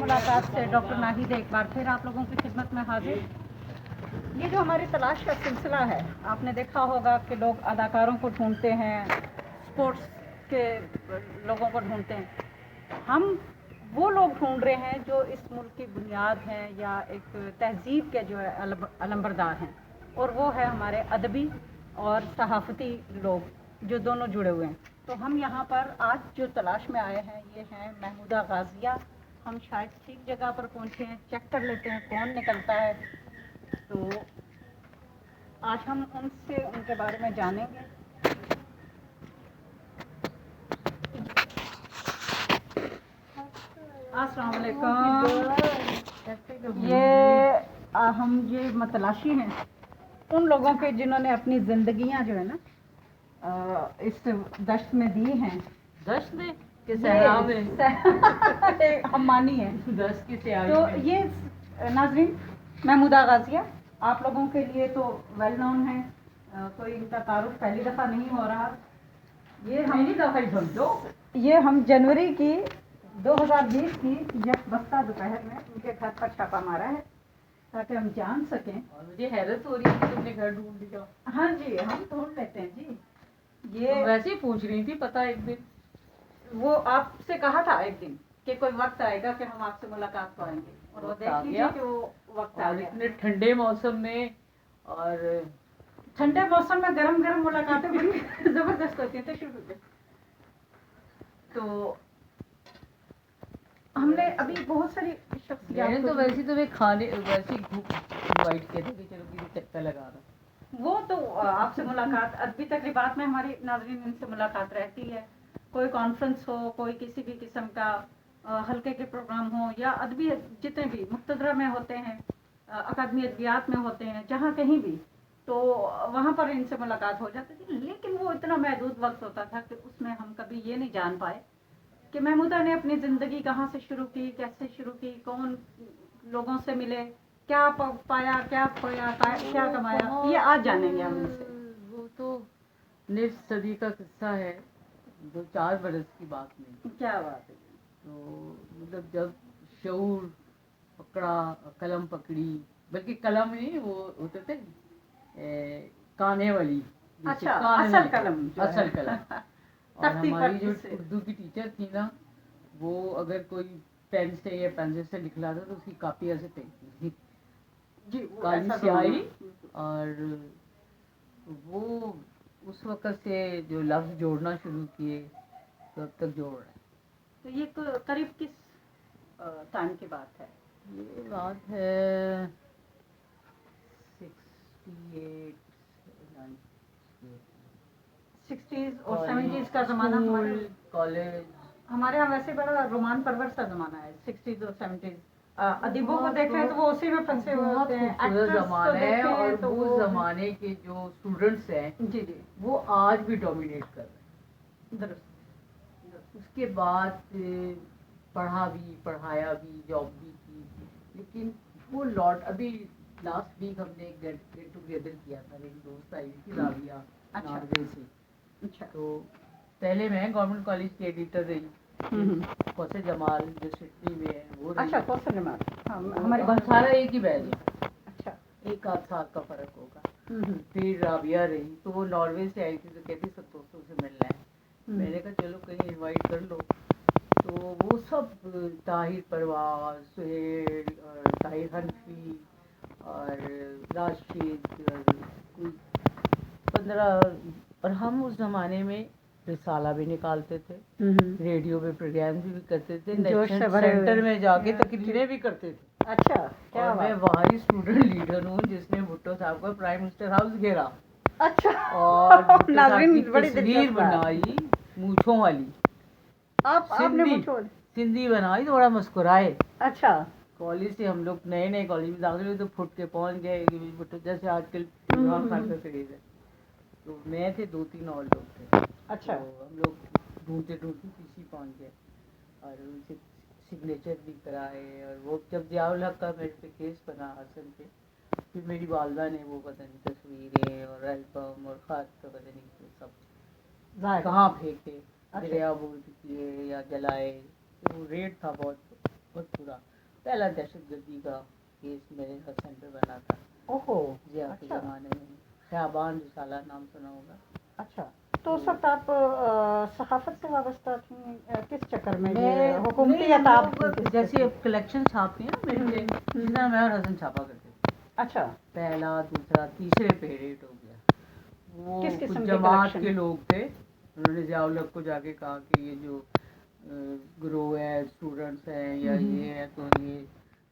मुलाकात से डॉक्टर नाहिद एक बार फिर आप लोगों की खिदमत में हाजिर। ये जो हमारी तलाश का सिलसिला है, आपने देखा होगा कि लोग अदाकारों को ढूंढते हैं, स्पोर्ट्स के लोगों को ढूंढते हैं। हम वो लोग ढूंढ रहे हैं जो इस मुल्क की बुनियाद हैं या एक तहजीब के जो है अलंबरदार हैं, और वो है हमारे अदबी और सहाफ़ती लोग जो दोनों जुड़े हुए हैं। तो हम यहाँ पर आज जो तलाश में आए हैं ये हैं महमूदा गाज़िया। हम शायद ठीक जगह पर पहुँचे हैं, चेक कर लेते हैं कौन निकलता है। तो आज हम उनसे उनके बारे में जानेंगे। अस्सलाम वालेकुम। ये मतलाशी हैं उन लोगों के जिन्होंने अपनी ज़िंदगियाँ जो है ना इस दश्त में दी हैं। दश्त में कि सहरा में हम मानी हैं दश्त की तैयारी। तो ये नाज़रीन महमूदा गाज़िया आप लोगों के लिए तो वेल नोन है, कोई इनका तारुफ पहली दफ़ा नहीं हो रहा। ये हम जनवरी की 2020 की यकबस्ता दोपहर में उनके घर पर छापा मारा है ताकि हम जान सकें। और मुझे हैरत हो रही है कि तुमने घर ढूंढ लिया। हाँ जी, हम ढूंढ लेते हैं जी। ये तो वैसे ही पूछ रही थी, पता एक दिन वो आपसे कहा था एक दिन कि कोई वक्त आएगा कि हम आपसे मुलाकात करेंगे, और वो देख लीजिए कि वो वक्त आ गया। इतने ठंडे मौसम में, और ठंडे मौसम में गरम गरम मुलाकातें बड़ी जबरदस्त होती हैं। तो शुरू तो हमने अभी बहुत सारी मैंने तो वैसे तुम्हें खाने वैसे इनवाइट किया था कि चलो किसी चक्कर लगा रहा। वो तो आपसे मुलाकात अदबी तकरीबात में हमारी नाज़रीन इनसे मुलाकात रहती है। कोई कॉन्फ्रेंस हो, कोई किसी भी किस्म का हल्के के प्रोग्राम हो, या अदबी जितने भी मुक्तदरा में होते हैं, अकादमी अदबियात में होते हैं, जहाँ कहीं भी, तो वहाँ पर इनसे मुलाकात हो जाती थी। लेकिन वो इतना महदूद वक्त होता था कि उसमें हम कभी ये नहीं जान पाए कि महमूदा ने अपनी ज़िंदगी कहाँ से शुरू की, कैसे शुरू की, कौन लोगों से मिले, क्या पाया, क्या खोया, क्या कमाया, ये आज जानेंगे हम इनसे। वो तो निस सदी का किस्सा है, 2-4 बरस की बात नहीं। क्या बात है। तो मतलब जब शऊर पकड़ा, कलम पकड़ी, बल्कि कलम नहीं, वो होते थे काने वाली। अच्छा, असल कलम। असल कलम। और हमारी जो उर्दू की टीचर थी ना, वो अगर कोई पेन से या पेंसिल से लिखला था तो उसकी कापी ऐसे फेंकती थी, काली स्याही। और वो उस वक्त से जो लफ्ज़ जोड़ना शुरू किए तो अब तक जोड़ रहे हैं। तो ये करीब किस टाइम की बात है? ये बात है 68, 60s और 70s का ज़माना। कॉलेज हमारे यहाँ वैसे बड़ा रोमान परवर सा ज़माना है, 60s और 70s। अदीबों को देखें तो वो उसी में फंसे हुए होते हैं। खूबसूरत ज़माना है, और तो वो ज़माने के जो स्टूडेंट्स हैं जी जी, वो आज भी डोमिनेट कर रहे हैं। दुरुस्त। उसके बाद पढ़ा भी, पढ़ाया भी, जॉब भी की, लेकिन वो लौट अभी लास्ट वीक हमने एक गेट टुगेदर किया था, मेरी दोस्त आई थी राबिया नॉर्वे से। अच्छा। तो पहले मैं गवर्नमेंट कॉलेज की एडिटर रही, कौसर जमाल जो सिडनी में है वो रही। अच्छा, कौसर जमाल। हमारे बहुत सारा एक ही बैच है। अच्छा, 1-8 साल का फर्क होगा। फिर राबिया रही, तो वो नॉर्वे से आई थी, तो कहती सब दोस्तों से मिलना है। मैंने कहा चलो कहीं इनवाइट कर लो। तो वो सब ताहिर परवाज, सुहेल और ताहिर हनफी और राशिद और कोई 15। और हम उस ज़माने में रिसाला भी निकालते थे, रेडियो पे प्रोग्राम भी करते थे, सेंटर में जाके तकरीरें भी करते थे। अच्छा, क्या और मैं बाहरी स्टूडेंट लीडर हूँ जिसने भुट्टो साहब को प्राइम मिनिस्टर हाउस घेरा। अच्छा। और बड़ी तस्वीर बनाई मूंछों वाली। आपने सिंधी बनाई तो बड़ा मुस्कुराए। अच्छा। कॉलेज से हम लोग नए कॉलेज में दाखिल हुए तो फुट के पहुँच गए, भुट्टो जैसे आजकल इमरान खान का क्रेज है। तो मैं थे, 2-3 और लोग थे। अच्छा। तो हम लोग ढूंढते किसी पहुंच गए और उनसे सिग्नेचर भी कराए। और वो जब जियाउल हक का मेरे पे केस बना हसन पे, फिर मेरी वालदा ने वो पता नहीं तस्वीरें और एल्बम और ख़ास का पता नहीं सब कहाँ फेंके, दरिया बोर्ड किए या जलाए। तो वो रेट था बहुत बुरा। پہلا دہشت گردی کا کیس میرے حسن پہ بنا تھا اوہو ضیاء کے اچھا زمانے میں. شعبان رسالہ نام سنا ہوگا. اچھا. تو اس وقت آپ صحافت سے وابستہ تھیں کس چکر میں یہ حکومتی نہیں، عطاب جیسے کلیکشن چھاپتی ہیں نا میرے سے، جس طرح میں اور حسن چھاپا کرتے تھے. اچھا پہلا دوسرا تیسرے پہ ریٹ ہو گیا. وہ کس قسم کچھ کی جماعت collection؟ کے لوگ تھے، انہوں نے ضیاء الحق کو جا کے کہا کہ یہ جو گروہ ہے اسٹوڈنٹس ہیں یا یہ ہے تو یہ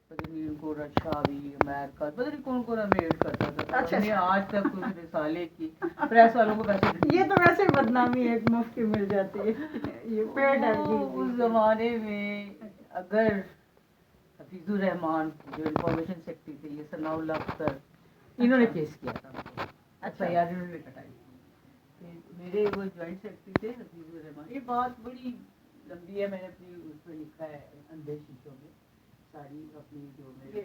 پتہ نہیں ان کو رشا بھی امریکہ پتہ نہیں کون کون ہمیں ایڈ کرتا تھا. اچھا ہم نے آج تک اس رسالے کی پریس والوں کو پیسے یہ تو ویسے بدنامی ایک مفت کی مل جاتی ہے. یہ پیڈ ہے. اس زمانے میں اگر حفیظ الرحمان جو انفارمیشن سیکٹری تھے، یہ ثناء اللہ اختر، انہوں نے کیس کیا تھا. اچھا یار انہوں نے کٹائی تھی. میرے وہ جوائنٹ سیکرٹری تھے حفیظ الرحمان. یہ بات بڑی لمبی ہے، میں نے اپنی اس پہ لکھا ہے اندھے شیشوں میں ساری اپنی جو میرے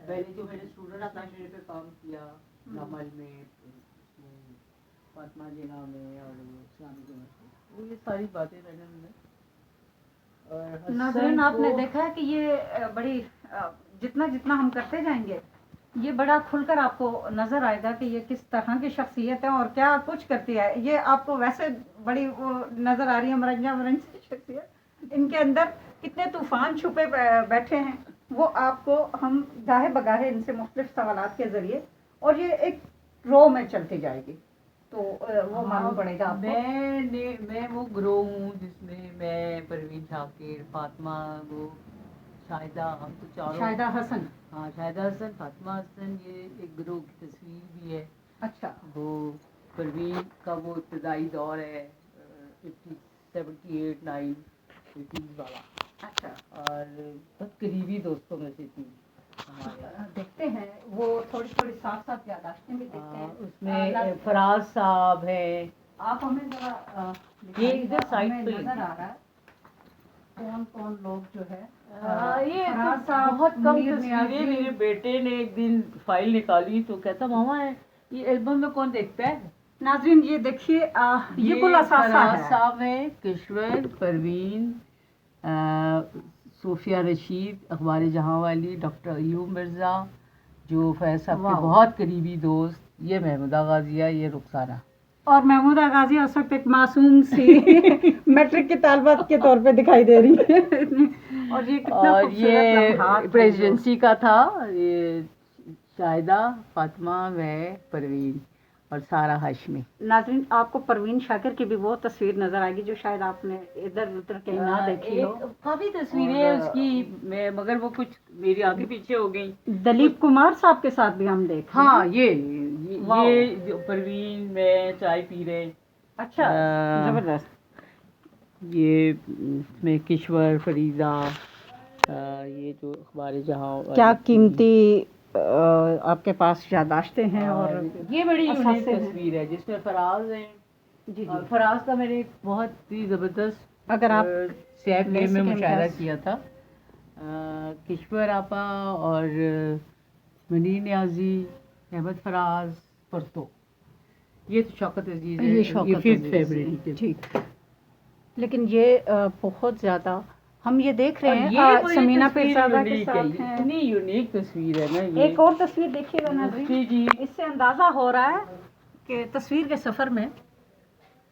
پہلے جو میرے اسٹوڈنٹ نے میرے پہ کام کیا نمل میں، فاطمہ جناح میں اور اسلامی یونیورسٹی، وہ یہ ساری باتیں میں نے ناظرین آپ نے دیکھا ہے کہ یہ بڑی جتنا جتنا ہم کرتے جائیں گے یہ بڑا کھل کر آپ کو نظر آئے گا کہ یہ کس طرح کی شخصیت ہے اور کیا کچھ کرتی ہے. یہ آپ کو ویسے بڑی وہ نظر آ رہی ہے مرنجا مرنج شخصیت، ان کے اندر کتنے طوفان چھپے بیٹھے ہیں وہ آپ کو ہم گاہے بگاہے ان سے مختلف سوالات کے ذریعے، اور یہ ایک رو میں چلتی جائے گی تو وہ معلوم پڑے گا آپ کو. میں وہ گروہ ہوں جس میں میں پروین شاکر، فاطمہ، وہ شاہدہ، ہم تو چاروں. شاہدہ حسن. ہاں شاہدہ حسن، فاطمہ حسن، یہ ایک گروہ کی تصویر بھی ہے. اچھا وہ پروین کا وہ ابتدائی دور ہے 78 9 80 والا. اچھا اور بہت قریبی دوستوں میں سے تھی ہمارے. دیکھتے ہیں وہ تھوڑی تھوڑی ساتھ ساتھ یادداشتیں بھی دیکھتے ہیں. اس میں فراز صاحب ہے. آپ ہمیں ذرا یہ ادھر سائڈ پہ نظر آ رہا ہے کون کون لوگ جو ہے. یہ فراز صاحب بہت کم منیر تصویریں. نیازی. میرے بیٹے نے ایک دن فائل نکالی تو کہتا ماما ہے یہ البم میں کون دیکھتا ہے. ناظرین یہ دیکھیے یہ کل اثاثہ فراز ہے. صاحب ہے، کشور، پروین، صوفیہ رشید اخبار جہاں والی، ڈاکٹر ایوب مرزا جو فیض صاحب کے بہت قریبی دوست، یہ محمودہ غازیہ، یہ رخسانہ. اور محمودہ غازی اس وقت ایک معصوم سی میٹرک کی طالبات کے طور پہ دکھائی دے رہی ہے. اور یہ کتنا خوبصورت لمحات پریزیڈنسی کا تھا. یہ شاہدہ، فاطمہ، میں، پروین اور سارہ ہاشمی. ناظرین آپ کو پروین شاکر کی بھی وہ تصویر نظر آئے گی جو شاید آپ نے ادھر ادھر کہیں نہ دیکھی ہو. کافی تصویریں اس کی مگر وہ کچھ میری آگے پیچھے ہو گئی. دلیپ کمار صاحب کے ساتھ بھی ہم دیکھ. ہاں یہ پروین میں چائے پی رہے. اچھا زبردست. یہ اس میں کشور، فریضہ، یہ جو اخبار جہاں. کیا قیمتی آپ کے پاس یادداشتیں ہیں. اور یہ بڑی یونیک تصویر ہے جس میں فراز ہیں. جی فراز کا میں نے بہت ہی زبردست اگر آپ سیف گیم میں مشاہدہ کیا تھا. کشور آپا اور منیر نیازی، احمد فراز، پرتو، یہ تو شوکت عزیز ہے. یہ 5th فیبرری. ٹھیک. لیکن یہ بہت زیادہ ہم یہ دیکھ رہے ہیں سمینہ پیرزادہ کے ساتھ ہیں. اتنی یونیک تصویر ہے نا. ایک اور تصویر دیکھیے گا ناظرین. اس سے اندازہ ہو رہا ہے کہ تصویر کے سفر میں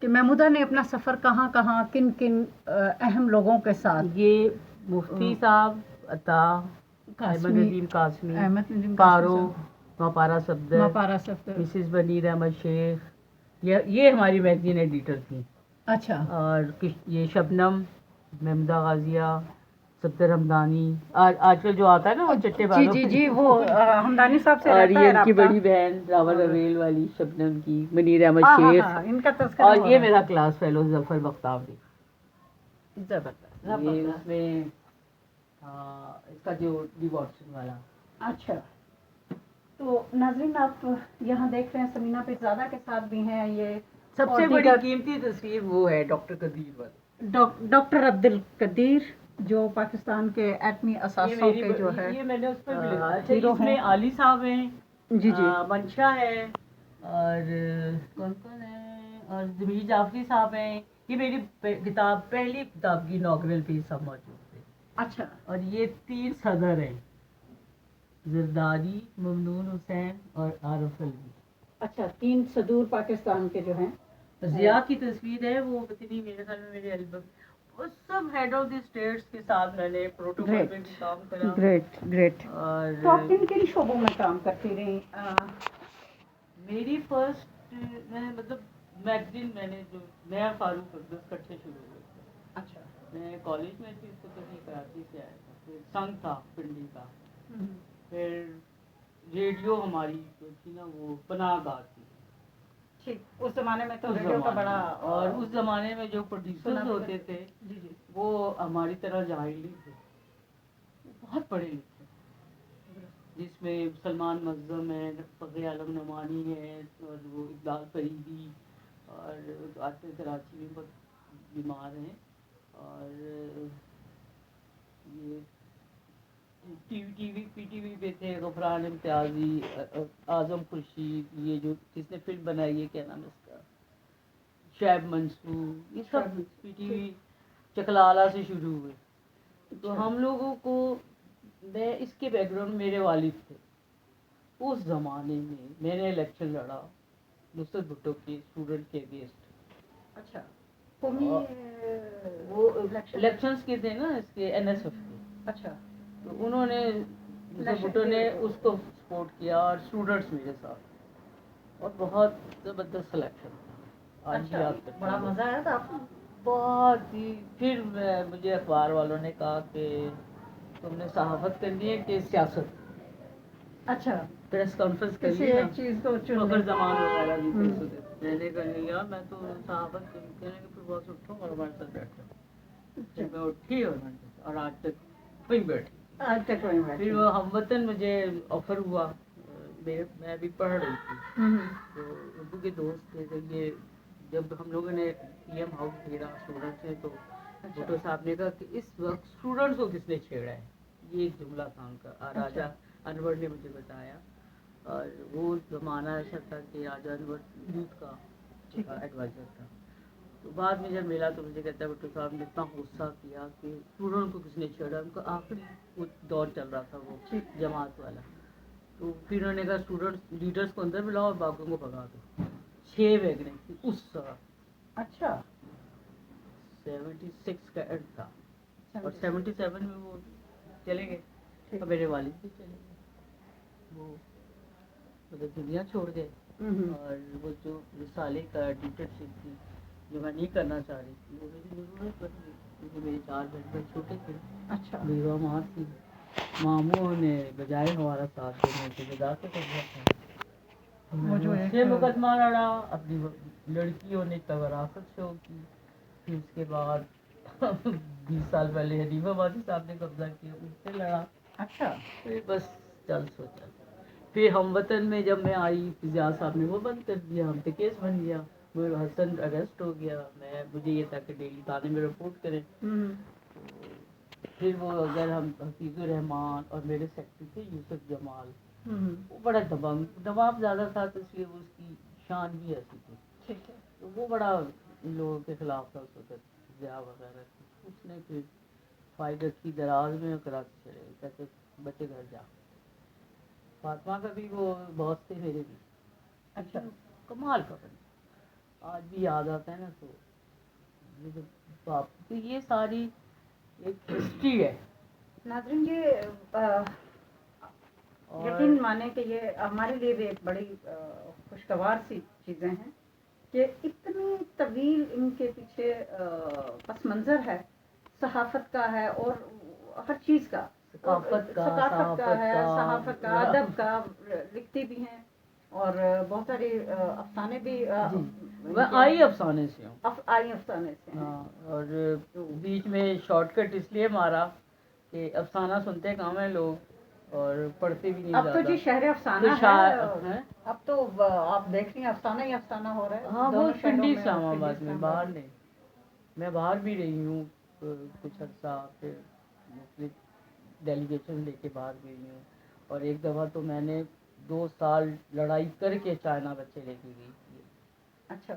کہ محمودہ نے اپنا سفر کہاں کہاں کن کن اہم لوگوں کے ساتھ. یہ مفتی صاحب، عطا، احمد ندیم قاسمی، پارو، ماپارا صفدر، مسز بنیر احمد شیخ، یہ ہماری میگزین ایڈیٹر تھیں. اچھا. اور یہ شبنم، محمودہ غازیہ، صفدر حمدانی، آج کل جو آتا ہے نا وہ چٹے بالوں. جی وہ حمدانی صاحب سے اور یہ ان کی بڑی بہن راول رویل والی شبنم کی، منیر احمد شیخ، ان کا تذکرہ. اور یہ میرا کلاس فیلو ظفر بختاوری. زبردست. یہ اس میں اس کا جو ڈیوارسن والا. اچھا. تو ناظرین آپ یہاں دیکھ رہے ہیں سمینہ پیرزادہ کے ساتھ بھی ہیں. یہ سب سے بڑی قیمتی تصویر وہ ہے ڈاکٹر قدیر والی. ڈاکٹر عبد القدیر جو پاکستان کے ایٹمی اثاثوں کے جو ہے. یہ میں نے اس پہ اس میں علی صاحب ہیں. جی منشا ہے اور کون کون ہے، اور ضمیر جعفری صاحب ہیں. یہ میری کتاب، پہلی کتاب کی اناگرل پہ سب موجود تھے. अच्छा اور یہ 3 صدر ہیں، زرداری، ممنون حسین اور عارف الوی. अच्छा 3 सदूर पाकिस्तान के जो हैं. ضیاء کی تصویر ہے وہ اتنی میرے خیال میں میرے البم، وہ سب ہیڈ آف دی اسٹیٹس کے ساتھ میں نے پروٹوکول Great. پہ بھی کام کرا. ग्रेट. اور तो आप किन किन शोबों में काम करती रही? میری فرسٹ میں مطلب میگزین میں نے جو میں فاروق اقدس کٹھے شروع ہوئے تھے. अच्छा. میں کالج میں تھی اس وقت میں کراچی سے آیا تھا. پھر سنگ تھا پنڈی کا. پھر ریڈیو ہماری جو تھی نا وہ پناہ گاہ تھی. ٹھیک. اس زمانے میں تو اس ریڈیو کا زمانے بڑا میں. اور اس زمانے میں جو پروڈیوسرز سنا ہوتے تھے جی جی. وہ ہماری طرح جاہل نہیں تھے، وہ بہت پڑھے لکھے، جس میں سلمان مظلوم ہے، فخر عالم نعمانی ہے، اور وہ اقبال فریدی، اور آج کل کراچی میں بہت بیمار ہیں. اور یہ T V P T V پہ تھے غفران امتیازی، اعظم خورشید، یہ جو جس نے فلم بنائی ہے کیا نام ہے اس کا، شعیب منصور، یہ سب پی ٹی وی چکلالہ سے شروع ہوئے. تو ہم لوگوں کو، میں اس کے بیک گراؤنڈ میرے والد تھے. اس زمانے میں نے الیکشن لڑا نصرت بھٹو کے اسٹوڈنٹ کے اگینسٹ. اچھا. قومی وہ الیکشنز کے تھے نا اس کے این ایس ایف کے. اچھا. تو انہوں نے نصرت بھٹو نے اس کو سپورٹ کیا اور اسٹوڈنٹس میرے ساتھ، اور بہت زبردست سلیکشن تھا. آج بھی یاد کرتے بڑا ہیں. مزہ آیا تھا آپ کو؟ بہت ہی. پھر مجھے اخبار والوں نے کہا کہ تم نے صحافت کرنی ہے کہ سیاست. اچھا. پریس کانفرنس کسی کری نا ایک چیز کو چن فخر لیں. زمان وغیرہ بھی تھے اس وقت. میں نے کہا یار میں تو صحافت کہنے کہ پھر بہت اٹھوں اور ہمارے ساتھ بیٹھو. پھر میں اٹھی اور میں نے اور آج تک وہیں بیٹھی. آج تک وہیں بیٹھی. پھر وہ ہم وطن مجھے آفر ہوا، میں ابھی پڑھ رہی تھی تو اردو کے دوست تھے. تو یہ جب ہم لوگوں نے پی ایم ہاؤس گھیرا اسٹوڈنٹس نے تو بھٹو صاحب نے کہا کہ اس وقت اسٹوڈنٹس کو کس نے چھیڑا ہے، یہ ایک جملہ تھا ان کا. راجہ انور نے مجھے بتایا. اور وہ زمانہ ایسا تھا کہ راجہ انور یوتھ کا ایڈوائزر تھا. تو بعد میں جب ملا تو مجھے کہتا ہے بھٹو صاحب نے اتنا غصہ کیا کہ اسٹوڈنٹ کو کس نے چھیڑا. ان کا آخری وہ دور چل رہا تھا وہ جماعت والا. تو پھر انہوں نے کہا اسٹوڈنٹ لیڈرس کو اندر بلاؤ اور باقیوں کو بھگا دو. 6 ویگنیں تھی اس وقت. اچھا. 76 کا اینڈ تھا اور 77 میں وہ چلے گئے. اور میرے والد بھی چلے گئے، وہ مطلب دنیا چھوڑ گئے. اور وہ جو رسالے کا ایڈیٹرشپ تھی جو میں نہیں کرنا چاہ رہی تھی وہ میری ضرورت بن گئی کیونکہ میرے 4 بہن چھوٹے تھے. اچھا. بیوہ ماں تھی. ماموں نے بجائے ہمارا ساتھ دینے کے جدا کے کر دیا تھا. مجھے مقدمہ لڑا، اپنی لڑکیوں نے وراثت شو کی. پھر اس کے بعد 20 سال پہلے حنیف آبادی صاحب نے قبضہ کیا، اس سے لڑا. اچھا. پھر بس چل سوچا. پھر ہم وطن میں جب میں آئی فضیال صاحب نے وہ بند کر دیا، ہم پہ کیس بن گیا. حسن اریسٹ ہو گیا. مجھے یہ تھا کہ ڈیلی تانے میں رپورٹ کریں. پھر وہ اگر ہم حفیظ الرحمان اور میرے سیکٹری تھے یوسف جمال، وہ بڑا دباؤ زیادہ تھا تو اس لیے وہ اس کی شان بھی ایسی تھی. ٹھیک ہے. تو وہ بڑا ان لوگوں کے خلاف تھا اس وقت، ضیاء وغیرہ. اس نے پھر فائل رکھی دراز میں کراچی چلے گئے، کہتے بچے گھر جا. فاطمہ کا بھی وہ باس تھے میرے بھی. اچھا. کمال کا بندہ آج بھی یاد آتا ہے نا تو باپ. یہ ساری ایک ہسٹری ہے. ناظرین یہ یقین مانے کہ یہ ہمارے لیے بھی ایک بڑی خوشگوار سی چیزیں ہیں کہ اتنی طویل ان کے پیچھے پس منظر ہے، صحافت کا ہے اور ہر چیز کا، ثقافت کا ہے، صحافت کا، ادب کا. لکھتی بھی ہیں اور بہت ساری افسانے بھی. میں آئی افسانے سے ہوں. آئی افسانے سے. ہاں. اور بیچ میں شارٹ کٹ اس لیے مارا کہ افسانہ سنتے کام ہیں لوگ اور پڑھتے بھی نہیں زیادہ. اب تو جی شہر افسانہ ہے. اب تو آپ دیکھ رہی ہیں افسانہ ہی افسانہ ہو رہا ہے. ہاں وہ پنڈی اسلام آباد میں، باہر نہیں. میں باہر بھی رہی ہوں کچھ عرصہ، پھر مختلف ڈیلیگیشن لے کے باہر گئی ہوں. اور ایک دفعہ تو میں نے 2 سال لڑائی کر کے چائنا بچے لے کے گئی تھی. اچھا.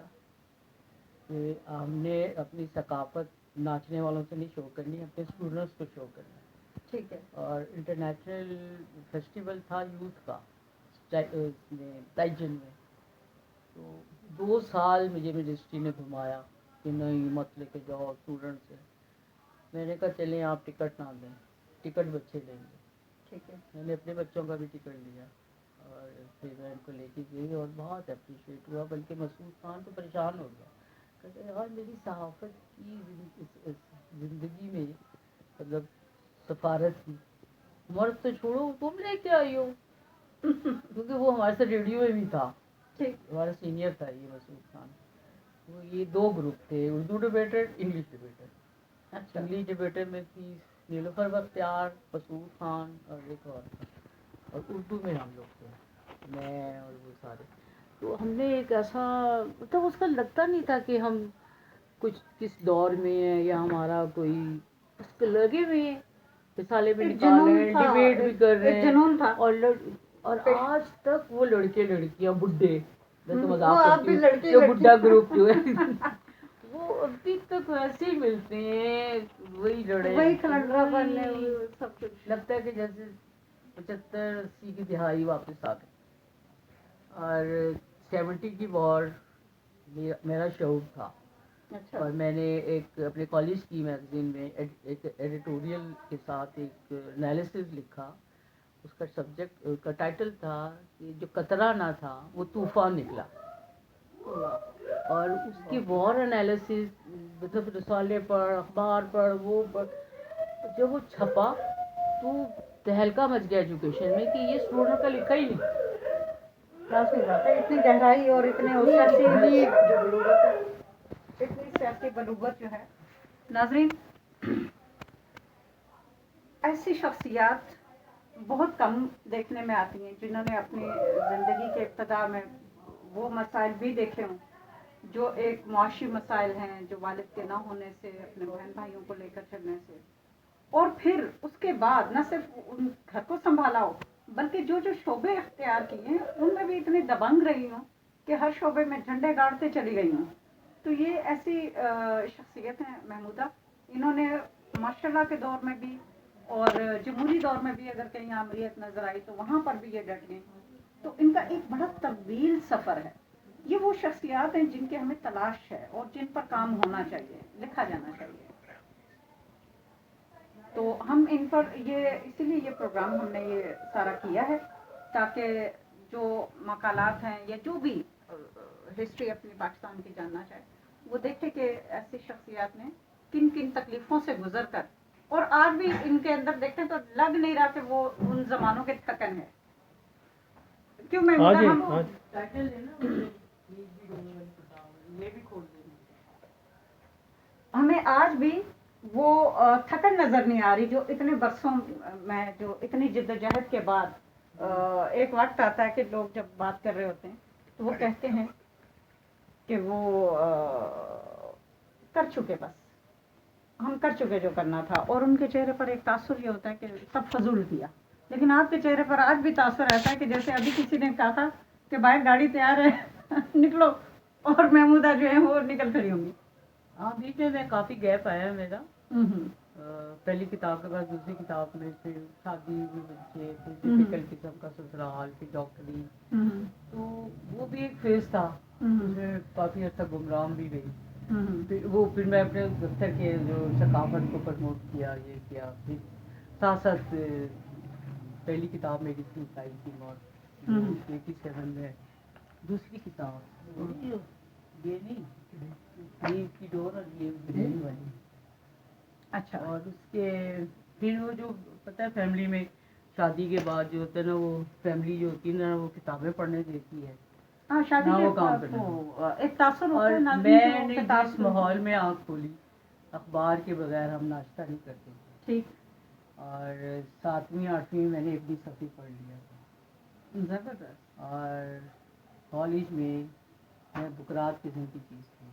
کہ ہم نے اپنی ثقافت नाचने वालों से नहीं शो करनी, अपने स्टूडेंट्स को शो करना है। ठीक है। और इंटरनेशनल फेस्टिवल था यूथ का टाइजन में, तो 2 साल मुझे मिनिस्ट्री ने घुमाया कि नहीं मत लेके जाओ स्टूडेंट्स से। मैंने कहा चलें आप टिकट ना दें, टिकट बच्चे लेंगे। ठीक है। मैंने अपने बच्चों का भी टिकट लिया और फिर मैं उनको लेके गई और बहुत अप्रिशिएट हुआ, बल्कि मसूद खान तो परेशान हो गया, कहते यार मेरी सहाफ़त की ज़िंदगी में मतलब सफारत की मर्द तो छोड़ो तुम लेके आई हो क्योंकि वो हमारे साथ रेडियो में भी था, ठीक। हमारा सीनियर था ये मसूद खान। तो ये 2 ग्रुप थे, उर्दू डिबेटर, इंग्लिश डिबेटर। अच्छा। इंग्लिश डिबेटर में थी नीलूफर बख्तियार, मसूद खान और एक और था, और उर्दू में हम लोग थे, मैं और वो सारे। तो हमने एक ऐसा मतलब उसका लगता नहीं था कि हम कुछ किस दौर में है या हमारा कोई उसके लगे हुए हैं, रिसाले में एक निकाल रहे जुनून हैं, था, डिबेट भी कर रहे एक हैं जुनून था। और आज तक वो लड़के लड़कियां बुड्ढे, मैं तो वो मजाक आप करती भी हूँ, लड़के जो लड़की। बुड्ढा ग्रुप जो है वो अभी तक वैसे ही मिलते हैं, वही लड़े, वही खलंडरापन है, वही वो सब कुछ। लगता है कि जैसे 75-80 की दिहाई वापस आ गई। और 70 की वॉर मेरा शौक था। अच्छा। और मैंने एक अपने कॉलेज की मैगजीन में एक एडिटोरियल के साथ एक एनालिसिस लिखा। उसका सब्जेक्ट, उसका टाइटल था कि जो कतरा ना था वो तूफान निकला। और उसकी वॉर एनालिसिस मतलब रिसाले पर, अखबार पर, वो पर जब वो छपा तो तहलका मच गया एजुकेशन में कि ये स्टूडेंट का लिखा ही नहीं। लाजमी बात है, इतनी गहराई और इतने सियासी जो बलूगत है, इतनी सियासी बलूगत जो है। नाजरीन, ऐसी शख्सियात बहुत कम देखने में आती हैं जिन्होंने अपनी ज़िंदगी के इब्तदा में वो मसाइल भी देखे हों जो एक मुआशी मसाइल हैं, जो वालिद के ना होने से, अपने बहन भाइयों को लेकर चलने से, और फिर उसके बाद न सिर्फ उन घर को संभाला हो बल्कि जो जो शोबे अख्तियार किए हैं उनमें भी इतनी दबंग रही हूँ कि हर शोबे में झंडे गाड़ते चली गई हूँ। तो ये ऐसी शख्सियत हैं महमूदा, इन्होंने माशाल्लाह के दौर में भी और जमहूरी दौर में भी अगर कहीं आमरीत नजर आई तो वहाँ पर भी ये डट गई। तो इनका एक बड़ा तवील सफ़र है। ये वो शख्सियात हैं जिनके हमें तलाश है और जिन पर काम होना चाहिए, लिखा जाना चाहिए। तो हम इन पर ये इसीलिए ये प्रोग्राम हमने ये सारा किया है ताकि जो मकालात हैं या जो भी हिस्ट्री अपनी पाकिस्तान की जानना चाहे वो देखे कि ऐसी शख्सियात ने किन किन तकलीफ़ों से गुजर कर और आज भी इनके अंदर देखते तो लग नहीं रहा कि वो उन जमानों के थकन है। क्यों मैं हम टाइटल है ना ये भी खोल देंगे। हमें आज भी वो थकन नजर नहीं आ रही जो इतने बरसों में, जो इतनी जिद्दोजहद के बाद एक वक्त आता है कि लोग जब बात कर रहे होते हैं तो वो कहते हैं कि वो कर चुके, बस हम कर चुके जो करना था, और उनके चेहरे पर एक तासुर ये होता है कि सब फजूल किया। लेकिन आपके चेहरे पर आज भी तासुर रहता है कि जैसे अभी किसी ने कहा था कि बाहर गाड़ी तैयार है निकलो, और महमूदा जो है वो निकल खड़ी होंगी। हाँ, बीच में काफ़ी गैप आया है मेरा। पहली किताब के बाद दूसरी किताब में फिर शादी में बच्चे, फिर डिफिकल्ट किस्म का ससुराल, फिर डॉक्टरी, तो वो भी एक फेज था उसमें काफ़ी हद तक गुमराह भी गई। फिर मैं अपने दफ्तर के जो सकाफत को प्रमोट किया, ये किया, फिर साथ साथ पहली किताब मेरी थी साइड की मौत 87 में, दूसरी किताब ये नहीं की डोर और ये बिरयानी वाली। अच्छा। और उसके फिर वो जो पता है फैमिली में शादी के बाद जो होता है ना, वो फैमिली जो होती है ना वो किताबें पढ़ने देती है। हाँ, शादी ना के वो काम करना एक तासुर होता और है ना। मैंने जिस माहौल में आँख खोली, अखबार के बगैर हम नाश्ता नहीं करते। ठीक। और 7वीं 8वीं मैंने इब्न सफ़ी पढ़ लिया था, ज़बरदस्त। और कॉलेज में मैं बुकरात किस्म की चीज़ थी,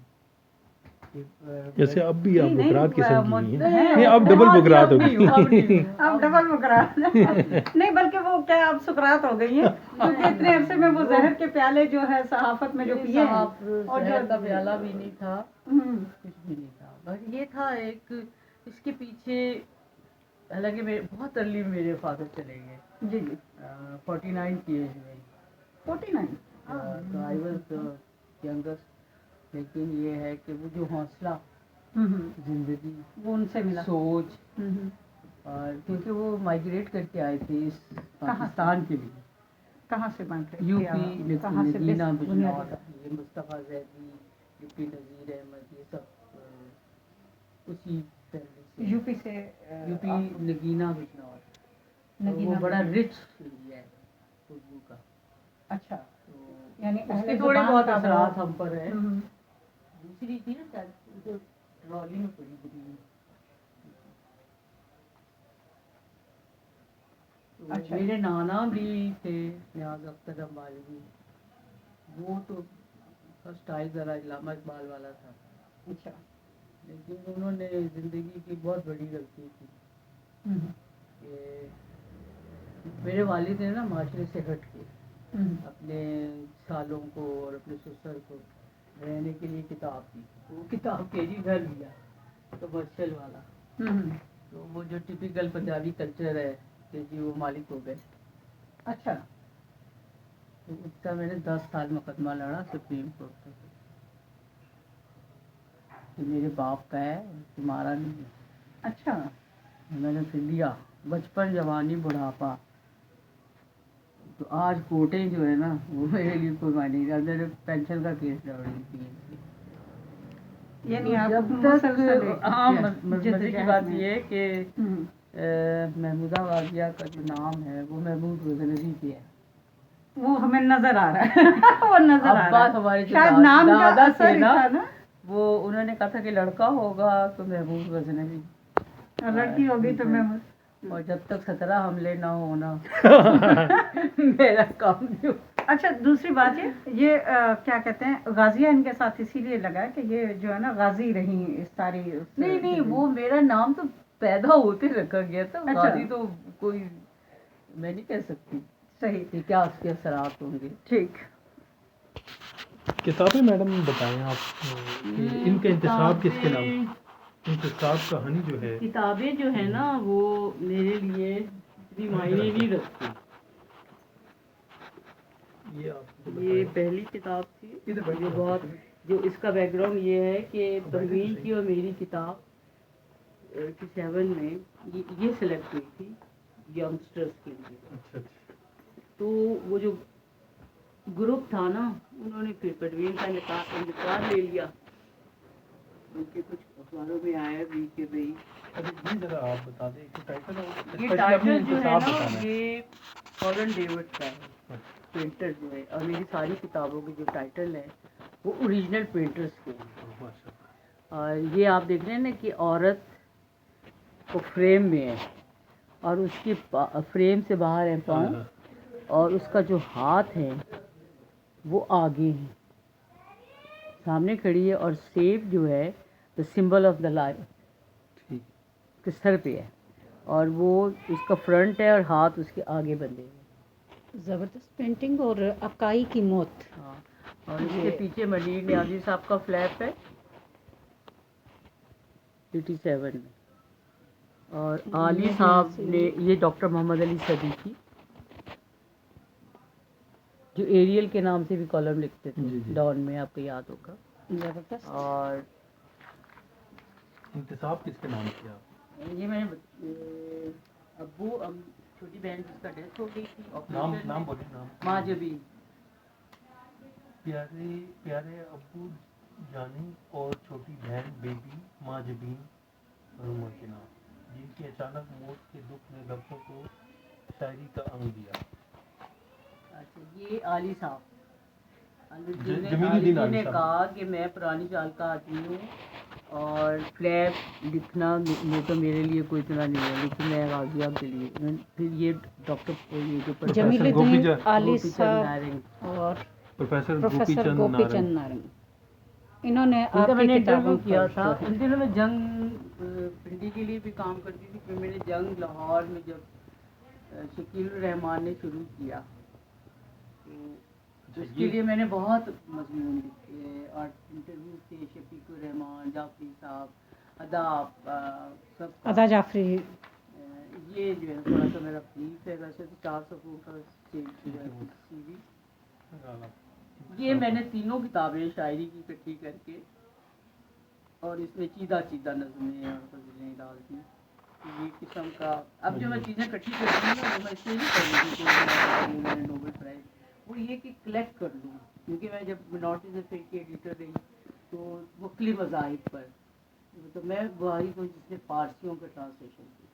जैसे अब भी आप बुकरात किस्म की हैं, नहीं नहीं अब डबल बुकरात हो गई। अब डबल बुकरात नहीं, बल्कि वो क्या अब सुकरात हो गई है, क्योंकि इतने अरसे में वो जहर के प्याले जो है सहाफत में जो पिए हैं, और जो का प्याला भी नहीं था, कुछ भी नहीं था, اور یہ تھا ایک اس کے پیچھے، حالانکہ بہت ارلی میرے فادر چلے گئے، جی جی 49 کی ایج میں، 49 تو آئی واز یگسٹ، لیکن یہ ہے کہ وہ جو حوصلہ، زندگی، وہ ان سے ملا. سوچ، اور کیونکہ وہ مائگریٹ کر کے آئے تھے اس پاکستان کے لیے، کہاں سے بن رہے یو پی، کہاں سے نگینہ بنیادی بجنور، یہ مصطفیٰ زیدی، ڈپٹی نذیر احمد، یہ سب اسی فیملی سے، یو پی سے یو پی نگینہ بجنور، نگینہ وہ بڑا بجنور. رچ ایریا ہے اردو کا، اچھا تو یعنی اس اہل کے تھوڑے زبان بہت کا اثرات ہم پر ہے. ہم. دوسری تھی نا شاید جو ٹرالی میں پڑی گری، اچھا. میرے نانا بھی تھے نیاز اختر امبالوی، وہ تو اس کا اسٹائل ذرا علامہ اقبال والا تھا، اچھا. لیکن انہوں نے زندگی کی بہت بڑی غلطی کی کہ میرے والد نے نا معاشرے سے ہٹ کے اپنے سالوں کو اور اپنے سسر کو رہنے کے لیے کتاب دی، وہ کتاب کے جی گھر لیا کمرشل والا، تو وہ جو ٹپیکل پنجابی کلچر ہے کہ جی وہ مالک ہو گئے. اچھا. تو اس کا میں نے 10 سال مقدمہ لڑا سپریم کورٹ تک کہ میرے باپ کا ہے تمہارا نہیں ہے. اچھا. میں نے پھر لیا، بچپن، جوانی، بڑھاپا، تو آج کوٹیں جو ہے نا وہ میرے لیے کوئی معنی نہیں. اب میرے پینشن کا کیس لڑ رہی تھی. یعنی آپ جب تک ہاں مزے کی بات یہ ہے کہ محمودہ واقعہ کا جو نام ہے وہ محمود غزنوی پہ ہے. وہ ہمیں نظر آ رہا ہے وہ نظر آ رہا ہے ہمارے جو شاید نام کا دادا اثر تھے ہی نا، تھا نا. وہ انہوں نے کہا تھا کہ لڑکا ہوگا تو محمود غزنوی، لڑکی ہوگی تو میں اور جب تک 17 حملے نہ ہونا میرا کام نہیں ہو. اچھا دوسری بات یہ کیا کہتے ہیں غازیہ ان کے ساتھ اسی لیے لگا کہ یہ جو ہے نا غازی رہی اس ساری نہیں وہ میرا نام تو پیدا ہوتے رکھا گیا تھا. غازی تو کوئی میں نہیں کہہ سکتی صحیح کہ کیا اس کے اثرات ہوں گے. ٹھیک. کتابیں میڈم بتائیں آپ کہ ان کا انتخاب کس کے نام، انتخاب کہانی جو ہے، کتابیں جو ہے نا وہ میرے لیے اتنی معنی نہیں رکھتی. یہ پہلی کتاب تھی جو بہت، جو اس کا بیک گراؤنڈ یہ ہے کہ پروین کی اور میری کتاب 87 میں یہ سلیکٹ ہوئی تھی ینگسٹرز کے لیے. تو وہ جو گروپ تھا نا انہوں نے پھر پروین کا انتخاب لے لیا، کیونکہ کچھ اخباروں میں آیا بھی کہ بھائی آپ بتا دیں یہ ٹائٹل جو ہے نا یہ کالن ڈیوڈ کا ہے، پینٹر جو ہے، اور میری ساری کتابوں کے جو ٹائٹل ہے وہ اوریجنل پینٹرز کے ہیں. اور یہ آپ دیکھ رہے ہیں نا کہ عورت کو فریم میں ہے اور اس کی فریم سے باہر ہے پاؤں، اور اس کا جو ہاتھ ہے وہ آگے ہے، سامنے کھڑی ہے، اور سیب جو ہے the symbol of the life کے سر پہ ہے، اور وہ اس کا فرنٹ ہے اور ہاتھ اس کے آگے بندھے ہیں. زبردست پینٹنگ. اور اکائی کی موت. ہاں، اور اس کے پیچھے منیر نیازی صاحب کا فلیپ ہے 87 میں. اور علی صاحب نے یہ ڈاکٹر محمد علی صدیقی جو ایریل کے نام سے بھی کالم لکھتے تھے ڈان میں، آپ کو یاد ہوگا. زبردست. اور انتصاب کس کے نام کیا؟ یہ میں نے ابو چھوٹی بہن جس کا ڈیتھ ہو گئی تھی نام بولے نام. ماں جبی. پیارے ابو جانی اور چھوٹی بہن بیبی ماں جبین روما کے نام، جن کی اچانک موت کے دکھ نے لفظوں کو شاعری کا انگ دیا. اچھا یہ علی صاحب جمیل الدین علی نے صاحب کہا کہ میں پرانی چال کا آدمی ہوں اور فلیپ لکھنا تو میرے لیے کوئی اتنا نہیں ہے، لیکن میں غازیہ کے لیے پھر یہ ڈاکٹر یہ جو جمیل الدین علی چند صاحب نارنگ اور پروفیسر گوپی چند نارنگ، انہوں نے ان کا آپ میں نے کی انٹرویو کتابوں کیا تھا. ان دنوں میں جنگ پنڈی کے لیے بھی کام کرتی تھی. پھر میں نے جنگ لاہور میں جب شکیل الرحمان نے شروع کیا تو اس کے لیے میں نے بہت مضمون لکھے اور انٹرویو تھے شفیق الرحمان، جعفری صاحب، ادا سب کا۔ ادا جعفری یہ جو ہے تھوڑا سا میرا بریف ہے، ویسے تو 4 صفحوں کا سی وی۔ یہ میں نے تینوں کتابیں شاعری کی اکٹھی کر کے اور اس میں چیدہ چیدہ نظمیں اور غزلیں ڈال دی، یہ قسم کا۔ اب جو میں چیزیں اکٹھی کرتی ہوں نا، وہ میں اس لیے نہیں کر رہی کہ میں نے نوبل پرائز، وہ یہ کہ کلیکٹ کر لوں، کیونکہ میں جب نارتھ ایسٹ افیئر کی ایڈیٹر رہی تو مختلف مذاہب پر، تو میں وہی کو جس نے فارسیوں کا ٹرانسلیشن کی،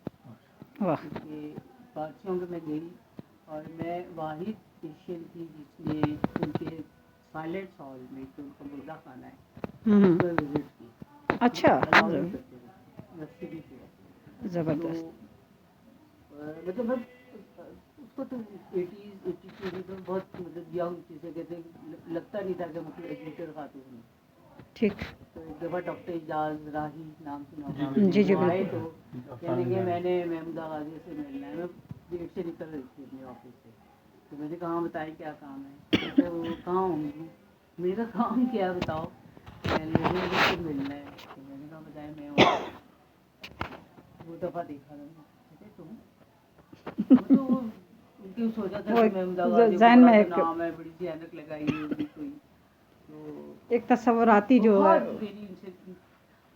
واہ کیونکہ فارسیوں کے میں گئی اور میں واحد ایشین تھی جس نے ان کے سائلنٹ ہال میں، جو ان کا مردہ خانہ ہے، اس میں وزٹ کی۔ اچھا الاؤ نہیں کرتے وہ، نرسری سے۔ زبردست تو مطلب میں اس کو تو 80s 82 میں تو بہت مطلب ینگ چیزیں کہتے ہیں، لگتا نہیں تھا کہ مطلب ایجوکیٹڈ خاتون ہوں۔ ٹھیک تو ایک دفعہ ڈاکٹر اعجاز راہی نام سنا ہوگا، جی جی وہ آئے بالکل تو کہنے کہ میں نے محمودہ غازی سے ملنا ہے، میں گیٹ سے نکل رہی تھی اپنے آفس سے، تو میں نے کہا بتائیں کیا کام ہے، تو کہاں ہوں گی، میں نے کہا کام کیا بتاؤ، میں نے مجھے سے ملنا ہے، تو میں نے کہا بتائیں میں ہوں، وہ دفعہ دیکھا تھا تم، وہ تو ان کی سوچا تھا کہ محمودہ غازی ذہن میں بڑا ایک سا نام ہے، بڑی سی اینک لگائی ہوگی کوئی، تو ایک تصوراتی جو ہے بہت میری ان سے تھی۔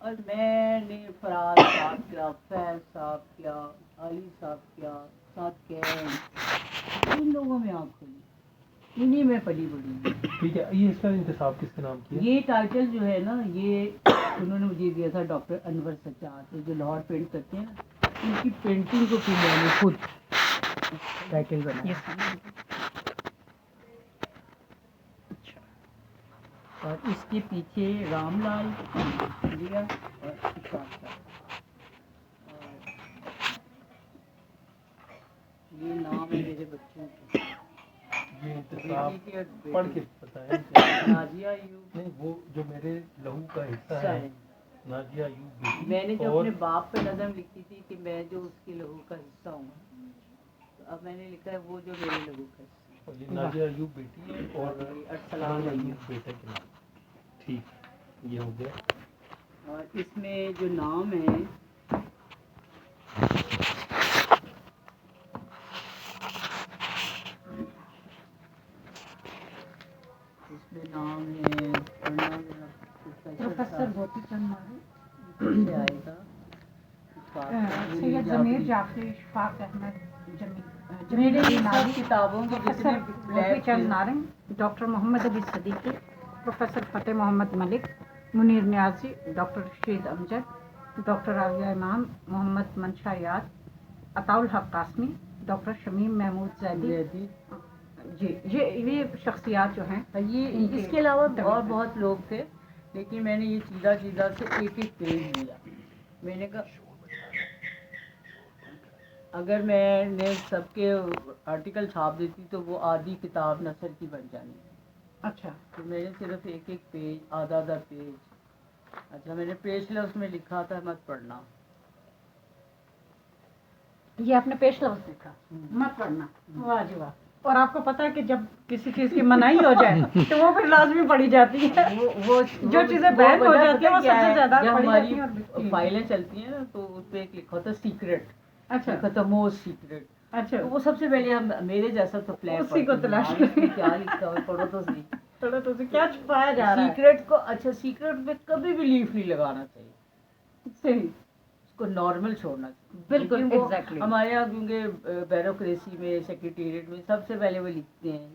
اور میں نے فراز صاحب کیا، فیض صاحب کیا، علی صاحب کیا، ساتھ کین، ان لوگوں میں آنکھ کھلی، انہیں میں پلی بڑی ہوں۔ ٹھیک ہے، یہ اس کا انتصاب کس کے نام کیا؟ یہ ٹائٹل جو ہے نا، یہ انہوں نے مجھے دیا تھا ڈاکٹر انور سجاد، جو لاہور پینٹ کرتے ہیں نا، ان کی پینٹنگ کو پھر میں نے خود ٹائٹل بنایا، اور اس کے پیچھے رام لال دیا اور اشفاق صاحب، اور یہ نام ہے میرے بچوں کے، یہ انتصاب بیٹی کے اور بیٹے پڑھ کے کے۔ بتائیں۔ نازیہ ایوب نہیں، وہ جو میرے لہو کا حصہ حصہ ہے، ہے۔ نازیہ ایوب بیٹی، میں نے جو اور اپنے باپ پہ نظم لکھی تھی کہ میں جو اس کے لہو کا حصہ ہوں، تو اب میں نے لکھا ہے وہ جو میرے لہو کا حصہ یہ نازیہ ایوب بیٹی ہے اور ارسلان ارسلان ایوب۔ ایوب بیٹے کے نام۔ ٹھیک، یہ ہو گیا۔ اور اس میں جو نام ہے، اس میں نام ہے، پڑھنا ذرا، پروفیسر گوپی چند ماری، سے آئے گا، سید ضمیر جعفری، اشفاق احمد میرے یہ سب کتابوں کے جتنے گوپی بلیک چند نارنگ، ڈاکٹر محمد علی صدیقی، پروفیسر فتح محمد ملک، منیر نیازی، ڈاکٹر رشید امجد، ڈاکٹر راویہ امام، محمد منشا یاد، عطاء الحق قاسمی، ڈاکٹر شمیم محمود زیدی، جی یہ شخصیات جو ہیں، یہ اس کے علاوہ اور بہت لوگ تھے، لیکن میں نے یہ چیدہ چیدہ سے ایک ایک پیج لیا۔ میں نے کہا اگر میں نے سب کے آرٹیکل چھاپ دیتی تو وہ آدھی کتاب نثر کی بن جانی، اچھا تو میں نے صرف ایک ایک پیج، آدھا آدھا پیج، اچھا میں نے پیج لفظ میں لکھا تھا مت پڑھنا، یہ آپ نے پیش لفظ لکھا مت پڑھنا، واہ جی واہ۔ اور آپ کو پتا ہے کہ جب کسی چیز کی منائی ہو جائے تو وہ پھر لازمی پڑھی جاتی ہے، وہ جو چیزیں بین ہو جاتی ہیں وہ سب سے زیادہ جب پڑھی ہماری جاتی ہیں اور بکتی ہیں۔ فائلیں چلتی ہیں نا تو اس پہ ایک لکھا ہوتا ہے سیکرٹ، اچھا لکھا تھا موسٹ سیکرٹ، اچھا، تو وہ سب سے پہلے ہم میرے جیسا تو فلیپ اسی کو تلاش کریں، کیا لکھا ہوا ہے، پڑھو تو صحیح۔ چلو تو کیا چھپایا جا رہا ہے؟ سیکرٹ کو، اچھا سیکرٹ پہ کبھی بھی لیف نہیں لگانا چاہیے، صحیح، اس کو نارمل چھوڑنا چاہیے، بالکل لیکن وہ ایگزیکٹلی، ہمارے یہاں کیونکہ بیوروکریسی میں، سیکریٹریٹ میں سب سے پہلے وہ لکھتے ہیں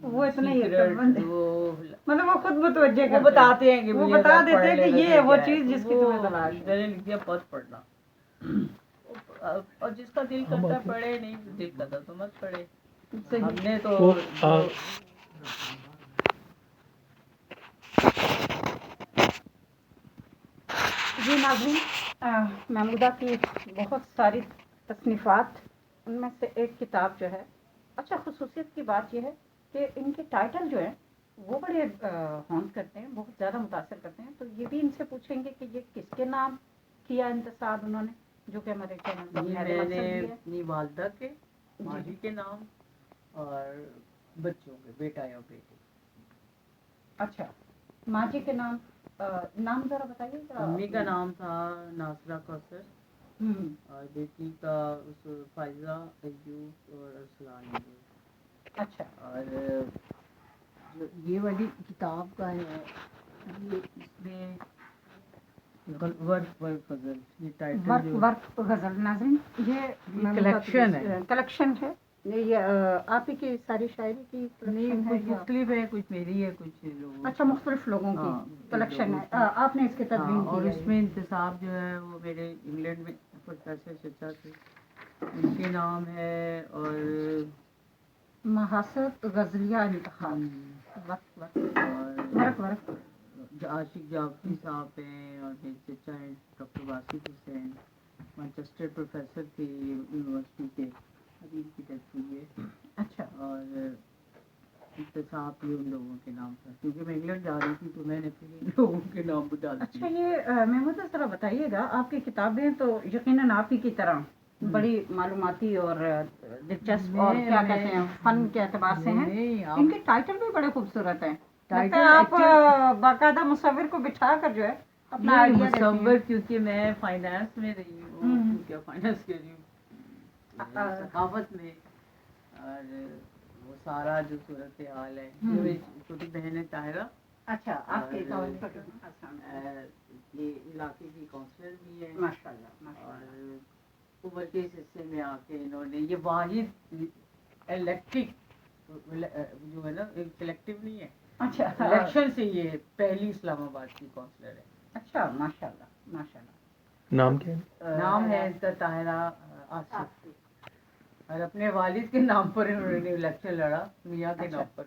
وہ اتنا ہی سیکرٹ، وہ مطلب وہ خود متوجہ وہ بتاتے ہیں کہ وہ مجھے بتا پڑھ دیتے ہیں کہ لینا یہ وہ کیا ہے، چیز جس کی تو تمہیں تلاش ہے۔ میں نے لکھ دیا مت پڑھنا، اور جس کا دل کرتا ہے پڑھے، نہیں دل کرتا تو مت پڑھے۔ ہم نے تو جی ناظرین، محمودہ کی بہت ساری تصنیفات، ان میں سے ایک کتاب جو ہے، اچھا خصوصیت کی بات یہ ہے کہ ان کے ٹائٹل جو ہیں وہ بڑے ہانٹ کرتے ہیں، بہت زیادہ متاثر کرتے ہیں، تو یہ بھی ان سے پوچھیں گے کہ یہ کس کے نام کیا انتصاب انہوں نے، جو کہ ہمارے چینل کا یہ بنیادی میں مقصد نے بھی ہے۔ اپنی والدہ کے، ماضی کے نام، اور بچوں کے، بیٹا یا بیٹی۔ اچھا، ماں جی کے نام، नाम जरा बताइएगा। अम्मी का नाम था नासरा कौसर और बेटी का उस फाइजा अय्यूब और अरसलान अय्यूब। अच्छा। और जो ये वाली किताब का है ये इसमें वर्क वर्क गजल ये टाइटल वर्क जो वर्क गजल नाज़रीन, ये कलेक्शन है। कलेक्शन है ये आप ही की सारी शायरी की नहीं collection है कुछ या? मुख्तलिफ है, कुछ मेरी है, कुछ लोगों अच्छा, मुख्तलिफ लोगों की कलेक्शन है। आपने इसके तदवीन की और है? उसमें इंतसाब जो है वो मेरे इंग्लैंड में प्रोफेसर चचा थे उनके नाम है। और महासत गजलिया इंतखाब वर्क वर्क वर्क वर्क आशिक जाफरी साहब हैं और मेरे चचा हैं doctor Wasif Hussain, Manchester professor थे यूनिवर्सिटी के, अभी उनकी डेथ हुई है। अच्छा। और इंतसाब भी उन लोगों के नाम था क्योंकि मैं इंग्लैंड जा रही थी तो मैंने फिर इन लोगों के नाम बता दिए। अच्छा, ये महमूद जरा बताइएगा, आपकी किताबें तो यकीनन आप ही की तरह बड़ी मालूमाती और दिलचस्प और क्या कहते हैं फन के एतबार से हैं। इनके टाइटल भी बड़े खूबसूरत हैं। लगता है आप बाकायदा मुसव्विर को बिठा कर जो है अपना आइडिया देती हैं। मुसव्विर क्योंकि मैं फाइनेंस में रही हूँ, क्या फाइनेंस कर रही हूँ सखावत में। और वो सारा जो सूरत हाल है, ये मेरी छोटी बहन है ताहिरा। अच्छा, आपके ये इलाके की काउंसलर भी है माशाल्लाह। और उम्र के इस हिस्से में आके इन्होंने ये वाहिद इलेक्ट्रिक जो है ना, एक सिलेक्टिव नहीं है, अच्छा, इलेक्शन से ये पहली इस्लामाबाद की काउंसलर है। अच्छा, माशाल्लाह माशाल्लाह। नाम क्या है? नाम है इसका ताहिरा आसिफ और अपने वालिद के नाम पर इन्होंने इलेक्शन लड़ा, मियाँ के नाम पर।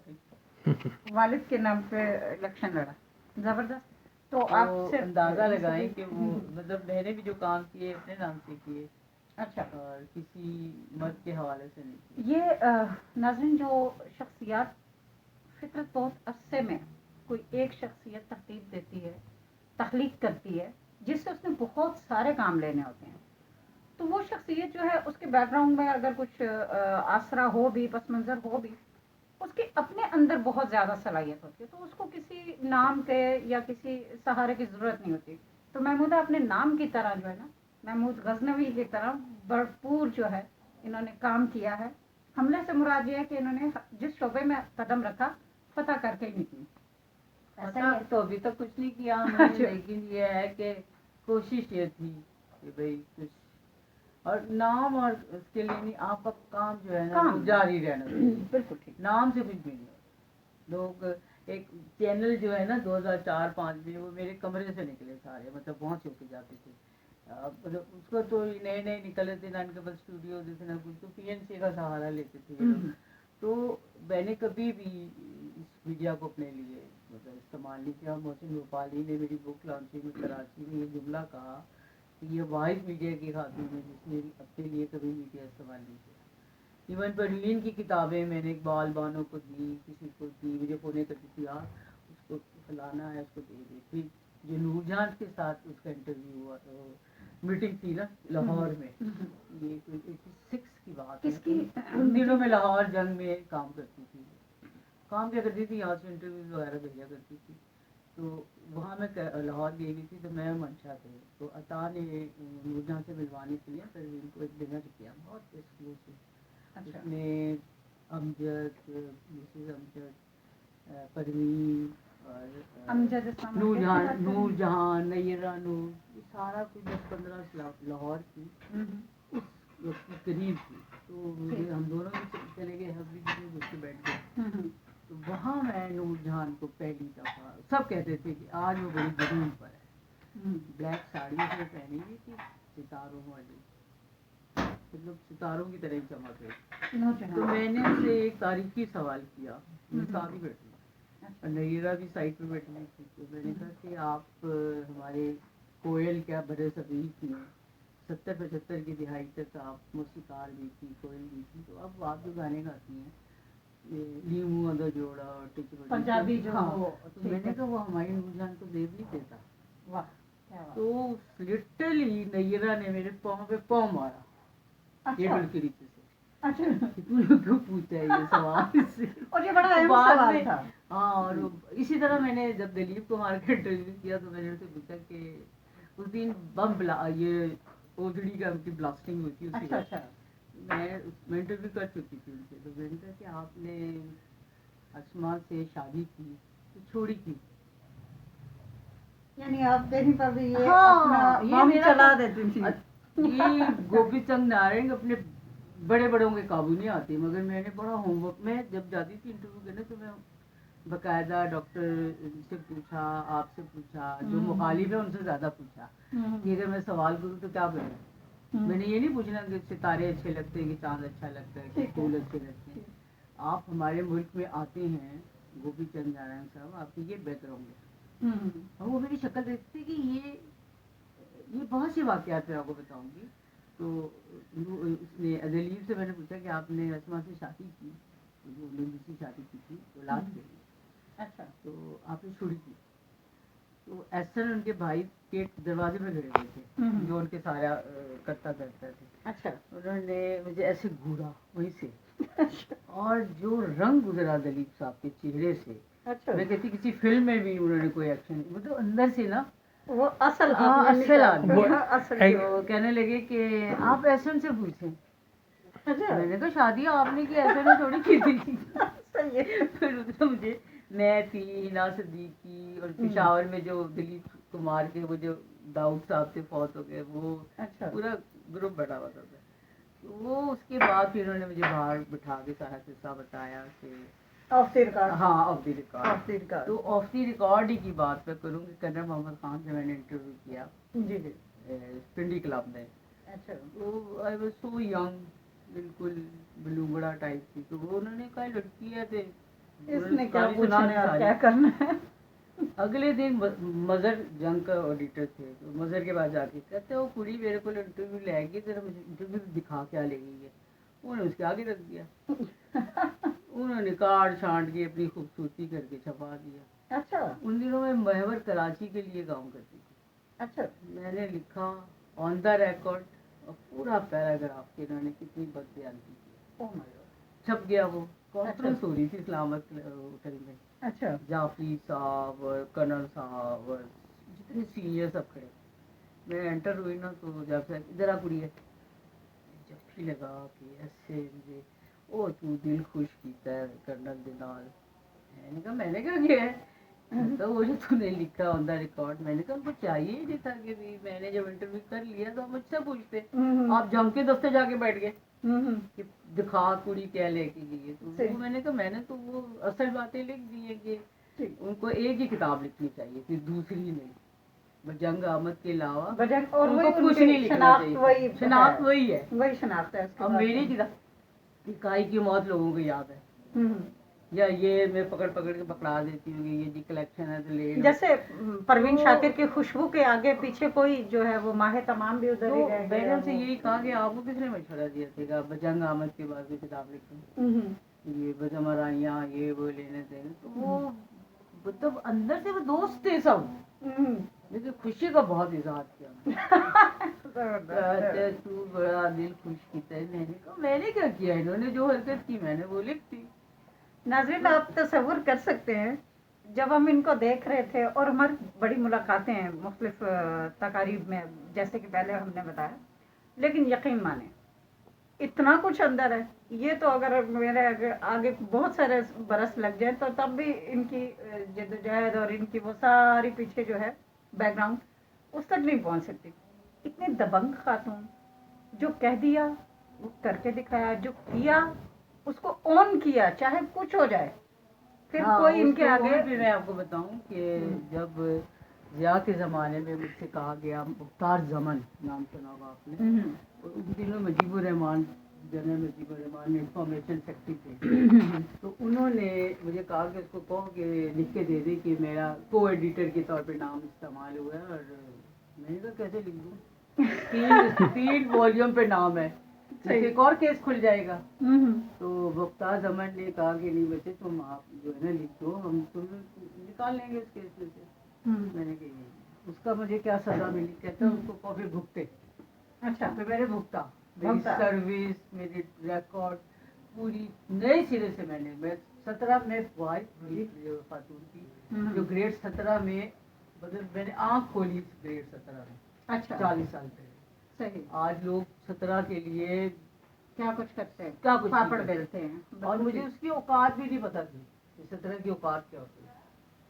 वालिद के नाम पे इलेक्शन लड़ा, जबरदस्त। तो आप अंदाजा लगाएं कि वो मतलब मैंने भी जो काम किए अपने नाम से किए। अच्छा, और किसी मर्द के हवाले से नहीं किए। ये नाज़रीन, जो शख्सियत फितरत बहुत अरसे में कोई एक शख्सियत तरतीब देती है, तख्लीक करती है, जिससे उसने बहुत सारे काम लेने होते हैं, तो वो शख्सियत जो है उसके बैकग्राउंड में अगर कुछ आसरा हो भी, पस मंज़र हो भी, उसके अपने अंदर बहुत ज़्यादा सलाहियत होती है, तो उसको किसी नाम के या किसी सहारे की ज़रूरत नहीं होती। तो महमूदा अपने नाम की तरह जो है ना, महमूद गजनवी की तरह भरपूर जो है इन्होंने काम किया है। हमले से मुराद ये है कि इन्होंने जिस शोबे में कदम रखा फतह करके ही निकली। ऐसा ही पता है। तो अभी तक कुछ नहीं किया हमने, लेकिन ये है कि कोशिश ये थी कि भाई कुछ और नाम और उसके लिए नहीं, आपका काम जो है ना वो जारी रहना चाहिए। बिल्कुल ठीक। नाम से कुछ भी नहीं होता। लोग एक चैनल जो है ना 2004-05 में वो मेरे कमरे से निकले सारे, मतलब पहुँच होके जाते थे। मतलब उसको तो नए नए निकले थे ना, इनके पास स्टूडियो थे ना कुछ, तो PNC का सहारा लेते थे ये लोग। तो मैंने कभी भी इस मीडिया को अपने लिए मतलब इस्तेमाल नहीं किया। मोहसिन भोपाली ने मेरी बुक लॉन्चिंग में कराची में ये जुमला कहा कि ये वाहिद मीडिया की खातून है जिसने अपने लिए कभी मीडिया इस्तेमाल नहीं किया। इवन परवीन की किताबें मैंने इकबाल बानो को दी, किसी को दी, मुझे फ़ोन करती थी यार उसको फलाना है उसको दे दे। फिर जो नूरजहान के साथ उसका इंटरव्यू हुआ तो मीटिंग थी ना लाहौर में, ये कोई 86 की बात है। किसकी? उन दिनों में लाहौर जंग में काम करती थी, काम क्या करती थी, यहाँ से इंटरव्यूज वगैरह भेजा करती थी। तो वहाँ मैं लाहौर गई हुई थी, तो मैं मंशा थे, तो अता ने नूरजहां से मिलवाने के लिए परवीन को एक डिनर किया बहुत एक्सक्लूसिव। उसमें अमजद, मिसेस अमजद, परवीन और नूरजहां, नैरा नूर, ये सारा कुछ 10-15 लाहौर की उस वक्त की करीब थी। तो मुझे हम दोनों भी चले गए, हम भी मुझसे बैठ गए। तो वहाँ मैं नूरजहान को पहली दफ़ा, सब कहते थे कि आज वो बड़ी जरूर पर है। ब्लैक साड़ी उसने पहनी हुई थी सितारों वाली, मतलब सितारों की तरह ही चमक रही। तो मैंने उससे एक तारीखी सवाल किया, मैं साथ ही बैठी और नैरा भी साइड पे बैठी हुई थी। तो मैंने कहा कि आप हमारे कोयल क्या बड़े सदीक में 70-75 की दिहाई तक आप मौसीकार भी थी, कोयल भी थी, तो अब आप जो गाने गाती हैं लीमू अदा जोड़ा और पंजाबी जो तो मैंने कहा वो हमारी नूरजहान को देव नहीं देता। वाह, क्या बात। तो लिटरली नैरा ने मेरे पाँव पे पाँव मारा टेबल के नीचे से। अच्छा, कि तूने क्यों पूछा है ये सवाल इससे। और ये बड़ा अहम बाद सवाल में था। हाँ, और इसी तरह मैंने जब दिलीप कुमार का इंटरव्यू किया तो मैंने उनसे पूछा कि उस दिन बम ब्ला ये ओजड़ी का की ब्लास्टिंग हुई थी उसी अच्छा वक्त। अच्छा। मैं इंटरव्यू कर चुकी थी उनसे, तो मैंने कहा कि आपने असमा से शादी की तो छोड़ी क्यों? यानी आप कहीं पर भी ये हाँ, अपना ये बम मेरा चला तो- देती थी। ये गोपी चंद नारायण अपने बड़े बड़ों के काबू नहीं आती, मगर मैंने बड़ा होमवर्क, मैं जब जाती थी इंटरव्यू करने तो मैं बकायदा डॉक्टर से पूछा, आपसे पूछा, जो मुखालिफ है उनसे ज्यादा पूछा कि अगर मैं सवाल करूँ तो क्या करूँ। मैंने ये नहीं पूछना कि सितारे अच्छे लगते हैं कि चांद अच्छा लगता है कि ठीक है। फूल अच्छे लगते हैं। आप हमारे मुल्क में आते हैं गोपी चंद नारायण साहब, आपकी ये बैकग्राउंड है। और वो मेरी शक्ल देखते थे कि ये बहुत सी वाकयात मैं आपको बताऊंगी। तो उसने दिलीप से मैंने पूछा कि आपने असमा से शादी की, जो उन्होंने दूसरी शादी की थी औलाद के लिए, अच्छा। तो आपने छोड़ी की। तो ऐसा उनके भाई के दरवाजे में खड़े हुए थे जो उनके सारा करता करते थे। अच्छा। उन्होंने मुझे ऐसे घूरा वहीं से और जो रंग गुजरा दिलीप साहब के चेहरे से, अच्छा। मैं कहती किसी फिल्म में भी उन्होंने कोई एक्शन, वो तो अंदर से ना वो असल हाँ, आपने असल निकाला। आदमी। हाँ, असल एक- तो कहने लगे कि आप ऐसे से पूछें। अच्छा। मैंने कहा शादी आपने की, ऐसे ने थोड़ी की थी। सही है। फिर उसने मुझे, मैं थी हिना सिद्दीकी और पिशावर में जो दिलीप कुमार के वो जो दाऊद साहब से फौत हो गए, वो अच्छा। पूरा ग्रुप बैठा हुआ था। तो वो उसके बाद फिर उन्होंने मुझे बाहर बिठा के सारा किस्सा बताया कि ऑफ द रिकॉर्ड। हाँ of the record. Of the record. तो ऑफ द रिकॉर्ड ही की बात मैं करूँगी, कर्नल मोहम्मद खान से मैंने इंटरव्यू किया जी जी। पिंडी क्लब में। अच्छा। तो आई वाज सो यंग, बिल्कुल बलूंगड़ा टाइप की। तो वो उन्होंने कहा लड़की है तो इसने क्या कहानी पूछना सुना है और सारी। क्या करना है। अगले दिन मजर जंग का ऑडिटर थे, तो मजर के बाद जाके कहते वो कुड़ी मेरे को इंटरव्यू ले आएगी, तेरा मुझे इंटरव्यू दिखा क्या ले गई है। उन्होंने उसके आगे रख दिया। उन्होंने काट छांट के अपनी खूबसूरती करके छपा दिया। अच्छा। उन दिनों में महवर कराची के लिए काम करती थी। अच्छा। मैंने लिखा ऑन द रिकॉर्ड और पूरा पैराग्राफ कि इन्होंने कितनी बदबयानी की। Oh my God. छप गया वो। कॉन्फ्रेंस हो रही थी इस्लामत होटल में, अच्छा। जाफरी साहब और कर्नल साहब और जितने सीनियर सब खड़े। मैं एंटर हुई ना तो जब जरा कुड़ी है जब भी लगा कि ऐसे मुझे ओ तू दिल खुश कीता है कर्नल दे नाल। मैंने कहा मैंने क्या किया है। तो वो जो तूने लिखा ऑन द रिकॉर्ड, मैंने कहा उनको चाहिए ही नहीं था कि भी मैंने जब इंटरव्यू कर लिया तो हम मुझसे पूछते, आप जम के दफ्तर जाके बैठ गए कि दिखा कुड़ी क्या लेके गई है। तो वो मैंने कहा मैंने तो वो असल बातें लिख दी है कि उनको एक ही किताब लिखनी चाहिए थी, दूसरी नहीं। जंग आमद के अलावा और उनको वही कुछ उनकी नहीं लिखना शनाख्त चाहिए। वही शनाख्त वही है। वही शनाख्त है उसके अब बाद। मेरी किताब इकाई की मौत लोगों को याद है, हम्म। या ये मैं पकड़ पकड़ के पकड़ा देती हूँ कि ये जी कलेक्शन है तो ले लो। जैसे परवीन तो- शाकिर की खुशबू के आगे पीछे कोई जो है वो माहे तमाम भी उधर ही तो रह मैंने गया उनसे वो। यही कहा कि आपको किसने मशवरा दिया था कि आप जंग आमद के बाद कोई किताब लिखें, ये बजमराइयाँ ये वो लेने देने। तो वो मतलब अंदर से वो दोस्त थे सब, लेकिन खुशी का बहुत इजहार किया। कहते तू बड़ा दिल खुश कीता है। मैंने कहा मैंने क्या किया, इन्होंने जो हरकत की मैंने वो लिख दी। नाज़रीन आप तसव्वुर कर सकते हैं जब हम इनको देख रहे थे और हमारी बड़ी मुलाकातें हैं मुख्तलिफ तकारीब में, जैसे कि पहले हमने बताया, लेकिन यकीन माने इतना कुछ अंदर है। ये तो अगर मेरे आगे बहुत सारे बरस लग जाए तो तब भी इनकी जद्दोजहद और इनकी वो सारी पीछे जो है बैकग्राउंड उस तक नहीं पहुंच सकती। इतने दबंग खातून, जो कह दिया वो करके दिखाया, जो किया उसको ऑन किया, चाहे कुछ हो जाए। फिर हाँ, कोई इनके उसको आगे भी मैं आपको बताऊं कि जब जिया के ज़माने में मुझसे कहा गया, मुख्तार जमन नाम सुना होगा आपने, और उन दिनों Mujibur Rahman, general Mujibur Rahman information secretary थे। तो उन्होंने मुझे कहा कि उसको कहो कि लिख के दे दे कि मेरा को एडिटर के तौर पे नाम इस्तेमाल हुआ है। और मैंने कहा कैसे लिख दूँ, तीन वॉल्यूम पे नाम है, एक और केस खुल जाएगा। तो मुख्तार जमन ने कहा कि नहीं बच्चे तुम आप जो है ना लिख दो, हम तुम निकाल लेंगे उस केस में से। मैंने कहा उसका मुझे क्या सजा मिली, कहता उसको कॉफी भुगते। अच्छा, तो मैंने भुगता। میری سروس میری ریکارڈ پوری نئے سرے سے میں 17 میں وائف ہوئی خاتون کی جو گریڈ 17 میں مطلب میں نے آنکھ کھولی گریڈ 17 میں. اچھا 40 سال پہلے. صحیح. آج لوگ 17 کے لیے کیا کچھ کرتے ہیں, کیا کچھ پاپڑ بیلتے ہیں, اور مجھے اس کی اوقات بھی نہیں پتا تھی 17 کی اوقات کیا ہوتی ہے.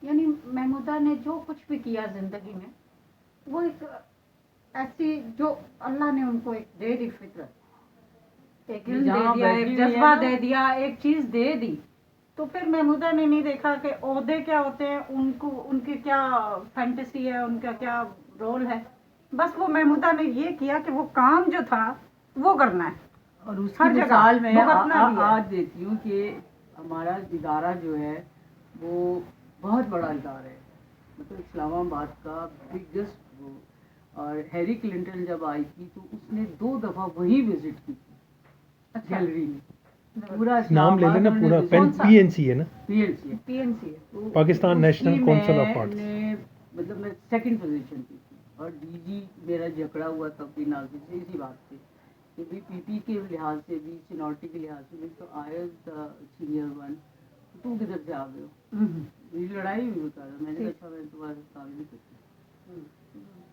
یعنی محمودہ نے جو کچھ بھی کیا زندگی میں وہ ایک ایسی جو اللہ نے ان کو ایک دے دی فطرت, ایک علم دے دیا, ایک جذبہ دے دیا, ایک چیز دے دی. تو پھر محمودہ نے نہیں دیکھا کہ عہدے کیا ہوتے ہیں, ان کو ان کی کیا فینٹیسی ہے, ان کا کیا رول ہے. بس وہ محمودہ نے یہ کیا کہ وہ کام جو تھا وہ کرنا ہے. اور اس کی مثال میں آج دیتی ہوں کہ ہمارا ادارہ جو ہے وہ بہت بڑا ادارہ ہے, مطلب اسلام آباد کا بگیسٹ وہ. اور ہیری کلنٹن جب آئی تھی تو اس نے 2 دفعہ وہی وزٹ کی تھی گیلری میں. پورا نام لے لینا, پورا پی این سی ہے نا, پی این سی ہے Pakistan national council of arts. مطلب میں سیکنڈ پوزیشن پہ تھی اور ڈی جی میرا جھگڑا ہوا تھا اپنی ناظر سے اسی بات پہ کہ بھی پی پی کے لحاظ سے بھی سینورٹی کے لحاظ سے بھی تو آئے سینئر ون تو کدھر سے آ گئے ہو. میری لڑائی ہوئی بتا رہا, میں نے کہا میں تمہارے کام نہیں کرتی.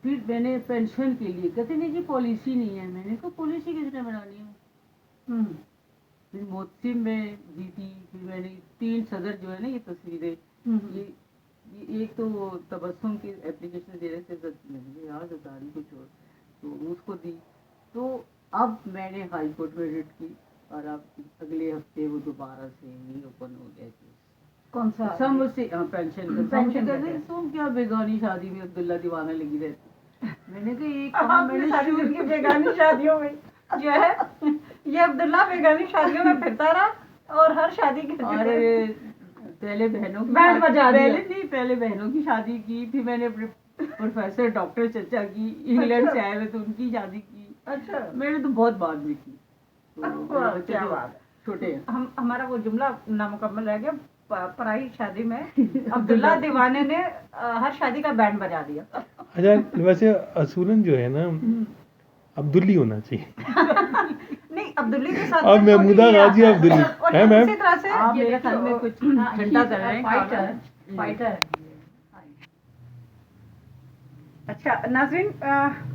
پھر میں نے پینشن کے لیے کہتے نہیں جی پالیسی نہیں ہے. میں نے کہا پالیسی کس نے بنانی ہے. پھر موتسم میں دی تھی. پھر میں نے 3 صدر جو ہے نا یہ تصویریں, یہ ایک تو وہ تبسم کی اپلیکیشن دے رہے تھے, میں نے یار زداری کچھ اور تو اس کو دی. تو اب میں نے ہائی کورٹ میں ریٹ کی اور اب اگلے ہفتے وہ دوبارہ سے ہی اوپن ہو گیا کیس. کون سا سب مجھ سے پینشن تم کیا بیگانی شادی میں عبداللہ دیوانہ لگی رہتی. میں نے کہا یہ کہاں میں نے بیگانی شادیوں میں جو ہے یہ عبداللہ بیگانی شادیوں میں پھرتا رہا اور ہر شادی کے پہلے بہنوں کی پہلے بہنوں کی شادی کی. پھر میں نے پروفیسر ڈاکٹر چچا کی انگلینڈ سے آئے ہوئے تو ان کی شادی کی. اچھا میں نے تو بہت بعد میں کی. کیا بات ہے, چھوٹے ہمارا وہ جملہ نامکمل رہ گیا. پرائی شادی میں عبداللہ دیوانے نے ہر شادی کا بینڈ بجا دیا. اچھا ویسے اصولاً جو ہے نا عبداللی ہونا چاہیے. نہیں عبداللی کے ساتھ اب محمودہ غازی عبداللی ہے میم. اسی طرح سے آپ میرے خیال میں کچھ ٹھنڈا کر رہے ہیں. فائٹر. اچھا ناظرین,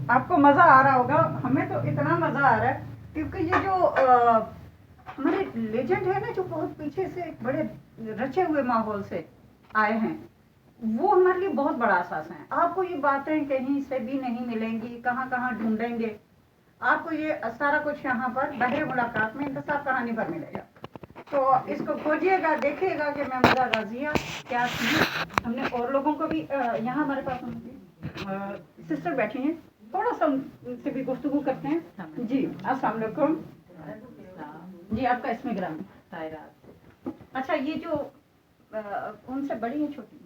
آپ کو مزہ آ رہا ہوگا, ہمیں تو اتنا مزہ آ رہا ہے کیونکہ یہ جو ہمارے لیجنڈ ہے نا جو بہت پیچھے سے بڑے رچے ہوئے ماحول سے آئے ہیں, وہ ہمارے لیے بہت بڑا احساس ہے. آپ کو یہ باتیں کہیں سے بھی نہیں ملیں گی, کہاں کہاں ڈھونڈیں گے. آپ کو یہ سارا کچھ یہاں پر بحر ملاقات میں انتصاب کہانی پر ملے گا. تو اس کو کھوجیے گا, دیکھیے گا کہ محمودہ غازیہ کیا تھی. ہم نے اور لوگوں کو بھی یہاں ہمارے پاس سسٹر بیٹھی ہیں, تھوڑا سا ان سے بھی گفتگو کرتے ہیں. جی السلام علیکم. جی آپ کا اسم گرامی طاہرہ. اچھا یہ جو ان سے بڑی ہیں چھوٹی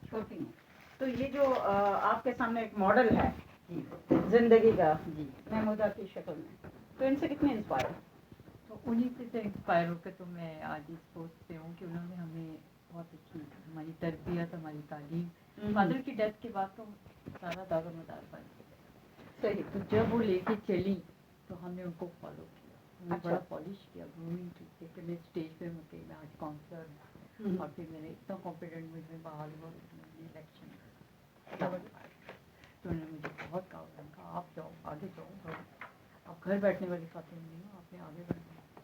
چھوٹی ہیں, تو یہ جو آپ کے سامنے ایک ماڈل ہے زندگی کا محمودہ کی شکل میں, تو ان سے کتنے انسپائر؟ تو انہیں سے انسپائر ہو کے تو میں آج اس پوسٹ پہ ہوں کہ انہوں نے ہمیں بہت اچھی ہماری تربیت, ہماری تعلیم. فادر کی ڈیتھ کے بعد تو سارا دار و مدار بن گیا. صحیح. تو جب وہ لے کے چلی تو ہم نے ان کو فالو کیا, ہم نے بڑا پالش کیا, گرومنگ کی. کہ میں اسٹیج پہ میں آج کاؤنسلر ہوں, اور پھر میں نے اتنا کانفیڈنٹ مجھ میں بحال ہوا الیکشن تو انہوں نے مجھے بہت کہا آپ جاؤ آگے جاؤ, آپ گھر بیٹھنے والی خاتون نہیں ہو, آپ نے آگے بڑھنا.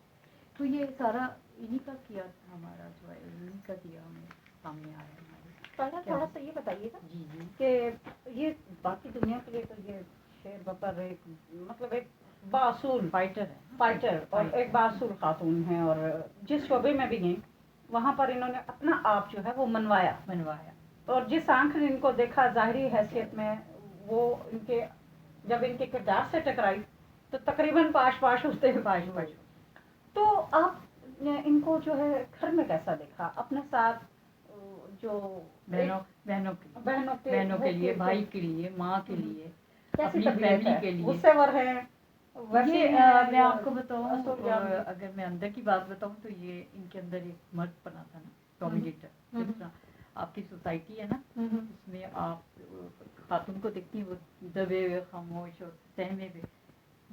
تو یہ سارا انہیں کا کیا ہمارا جو ہے, انہیں کا دیا ہمیں سامنے آیا ہمارے. تھوڑا سا یہ بتائیے گا جی کہ یہ باقی دنیا کے لیے تو یہ شیر بطر ایک مطلب ایک باصول فائٹر اور ایک باصول خاتون ہیں, اور جس شعبے میں بھی گئیں وہاں پر انہوں نے اپنا آپ جو ہے وہ منوایا, اور جس آنکھ نے ان کو دیکھا ظاہری حیثیت میں, وہ ان کے جب ان کے کردار سے ٹکرائی تو تقریباً پاش ہوتے ہیں پاش. تو آپ نے ان کو جو ہے گھر میں کیسا دیکھا اپنے ساتھ, جو بہنوں کے لیے, بھائی کے لیے, ماں کے لیے, اپنی فیملی کے لیے. غصے ور ہیں یہ میں آپ کو بتاؤں, اگر میں اندر کی بات بتاؤں تو یہ ان کے اندر ایک مرد پنا تھا نا, ڈومینیٹر. جس طرح آپ کی سوسائٹی ہے نا, اس میں آپ خاتون کو دیکھتی ہیں وہ دبے ہوئے, خاموش اور سہمے ہوئے,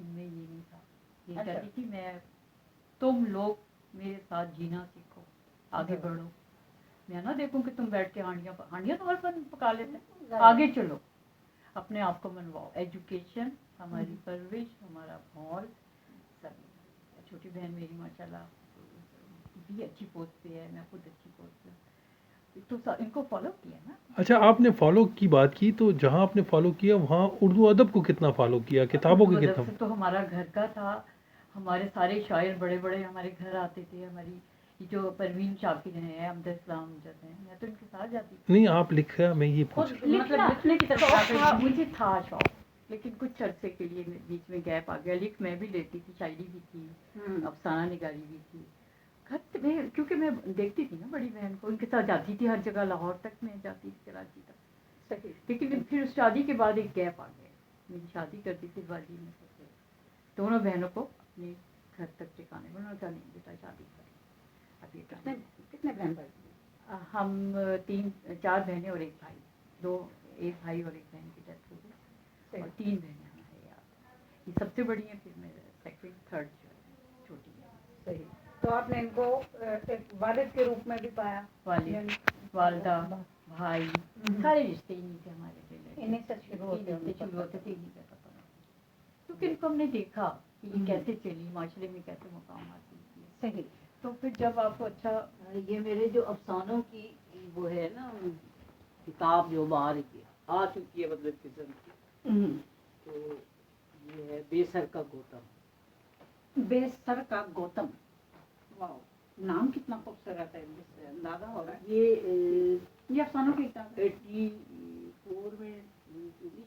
इनमें ये नहीं था। ये अच्छा। कहती थी मैं तुम लोग मेरे साथ जीना सीखो, आगे बढ़ो, मैं ना देखूं कि तुम बैठ के हांडियां तो हर फन पका लेते हैं, आगे चलो, अपने आप को मनवाओ। एजुकेशन, हमारी परवरिश, हमारा माहौल सब। छोटी बहन मेरी माशाल्लाह भी अच्छी पोस्ट पे है, मैं खुद अच्छी पोस्ट पे, तो इनको फॉलो किया ना। अच्छा, आपने फॉलो की बात की, तो जहाँ आपने फॉलो किया वहाँ उर्दू अदब को कितना फॉलो किया, किताबों के उर्दू कितना? अदब से तो हमारा घर का था, हमारे सारे शायर बड़े बड़े हमारे घर आते थे। हमारी ये जो परवीन शाकिर हैं, अमजद इस्लाम अमजद हैं, मैं तो इनके साथ जाती थी। नहीं, आप लिखा, मैं ये खुद पूछ मतलब लिखने की तरफ शौक आगे था, बढ़ी। मुझे था शौक, लेकिन कुछ अरसे के लिए बीच में गैप आ गया। लिख मैं भी लेती थी, शायरी भी थी, अफसाना निगारी भी थी। घर में क्योंकि मैं देखती थी ना बड़ी बहन को, उनके साथ जाती थी हर जगह, लाहौर तक मैं जाती थी, कराची तक। सही। लेकिन फिर शादी के बाद एक गैप आ गया। मेरी शादी कर दी थी बाजी में, दोनों बहनों को अपने घर तक ठिकाने पर, उन्होंने कहा नहीं बेटा शादी कर, अब ये कितने करना। कितने बहन भाई? हम 4 बहनें और एक भाई, एक भाई और एक बहन की डेथ हो गई, और 3 बहनें हमारे याद। ये सबसे बड़ी है, फिर मेरे सेकंड थर्ड जो है छोटी है। सही। तो आपने इनको एक वालिद के रूप में भी पाया? वालिद, वालदा, भाई, सारे रिश्ते ही नहीं थे हमारे लिए। इन्हीं से शुरू होते हैं। शुरू होते थे, इन्हीं का पता नहीं, क्योंकि इनको हमने देखा कि ये कैसे चली, माशरे में कैसे मुकाम हासिल किए। सही। तो फिर जब आपको अच्छा, ये मेरे जो अफसानों की वो है ना किताब जो बाहर की आ चुकी है, मतलब किस्म की, तो ये है बेसर का गौतम। बेसर का गौतम। वाह, नाम कितना खूबसूरत है, इससे अंदाजा हो रहा है। ये अफसानों की किताब है। 84 में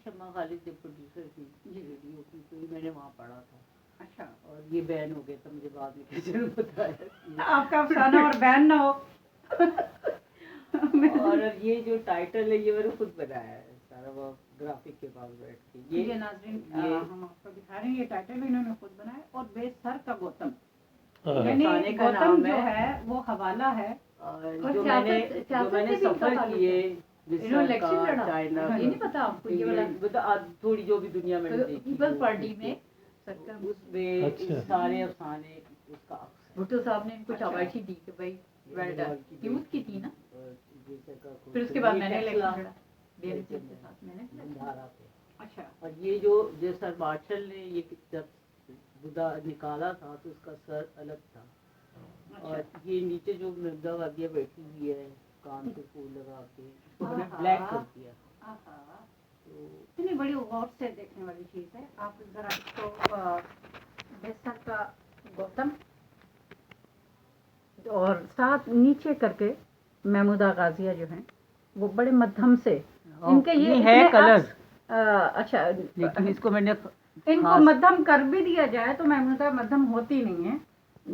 शम्मा खालिद जब प्रोड्यूसर थी रेडियो की, तो ये मैंने वहाँ पढ़ा था। अच्छा। और ये बैन हो गया था, मुझे बाद में किसी ने बताया। आपका अफसाना और बैन ना हो। और ये जो टाइटल है ये मैंने खुद बनाया है, सारा वो ग्राफिक के पास बैठ के। ये नाज़रीन, ये हम आपको दिखा रहे हैं, ये टाइटल इन्होंने खुद बनाया, और बेसर का गौतम, हाँ। यानी खाने का गौतम नाम जो है। है वो हवाला है। और और जो सियासत मैंने से भी सफर इनका ताल्लुक किए, इन्होंने मिस्र इलेक्शन का, लड़ा, चाइना ये नहीं पता आपको, ये वाला मतलब थोड़ी जो भी दुनिया में देखी, पीपल्स पार्टी में सरकार, उसमें अच्छा। सारे अफसाने उसका अक्स है। भुट्टो साहब ने इनको अच्छा। शाबाशी दी कि भाई वेल डन। यूथ की थी ना, और बेसर का फिर उसके बाद ये मैंने फैसला इलेक्शन लड़ा BNP के साथ, मैंने भी election धारा पे। अच्छा। और ये जो सर मार्शल ने ये जब बुदा निकाला था तो उसका सर अलग था, और ये नीचे जो मृदा वादिया बैठी हुई है कान पे फूल लगा के, उसको मैंने ब्लैक कर दिया। तो इतनी बड़ी गौर से देखने वाली चीज़ है। आप जरा इसको बेसर का गौतम और साथ नीचे करके महमूदा गाजिया जो हैं वो बड़े मध्यम से, इनके ये है इतने कलर, अच्छा, लेकिन इसको मैंने इनको हाँ, मध्यम कर भी दिया जाए तो महमूदा मध्यम होती नहीं है।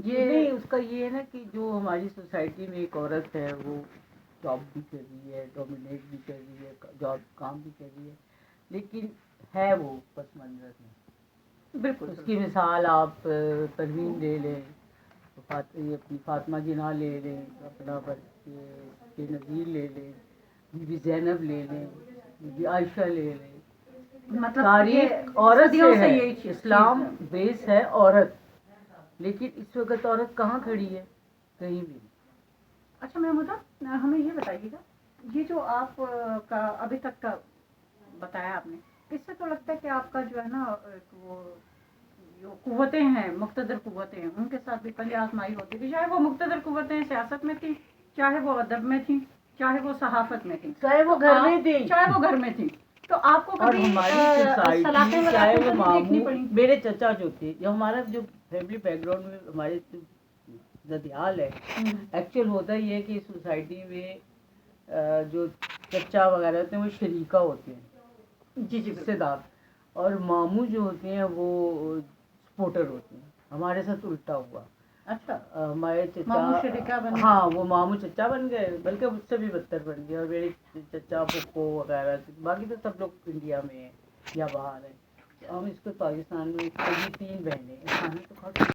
ये नहीं, उसका ये है ना कि जो हमारी सोसाइटी में एक औरत है वो जॉब भी कर रही है, डोमिनेट भी कर रही है, जॉब काम भी कर रही है, लेकिन है वो पस मंजर में। बिल्कुल उसकी मिसाल आप परवीन ले लें, ये अपनी फातिमा जिना ले लें, अपना के नज़ीर ले लें, बीबी ज़ैनब ले लें, बीबी आयशा ले लें। मतलब तारीख औरत सदियों से से है, यही चीज़ इस्लाम है। बेस है औरत, लेकिन इस वक्त औरत कहाँ खड़ी है? कहीं भी नहीं। अच्छा महमूदा, हमें ये बताइएगा, ये जो आप का अभी तक का बताया आपने, इससे तो लगता है कि आपका जो है ना वो जो कुव्वतें हैं, मुक्तदर कुव्वतें हैं, उनके साथ भी कभी आजमाई होती थी, चाहे वो मुक्तदर कुव्वतें सियासत में थी, चाहे वो अदब में थी, चाहे वो सहाफत में थी, चाहे वो घर में थी, चाहे वो घर में थी, तो आपको और कभी हमारी सलाखें सोसाइटी, वगैरह चाहे तो वो नहीं देखनी मामू, पड़ी? मेरे चचा जो थे, जो हमारा जो फैमिली बैकग्राउंड में हमारे ददियाल है, एक्चुअल होता ही है कि सोसाइटी में जो चचा वगैरह होते हैं वो शरीका होते हैं, जी जी हिस्सेदार, और मामू जो होते हैं वो सपोर्टर होते हैं। हमारे साथ उल्टा हुआ। अच्छा, हमारे मामू चचा, शरीका बन गए? हाँ, वो मामू चचा बन गए, बल्कि मुझसे भी बदतर बन गए, और मेरे चचा पप्पो वगैरह, बाकी तो सब लोग इंडिया में हैं या बाहर हैं। हम इसको पाकिस्तान में, 3 बहनें, खाना तो खा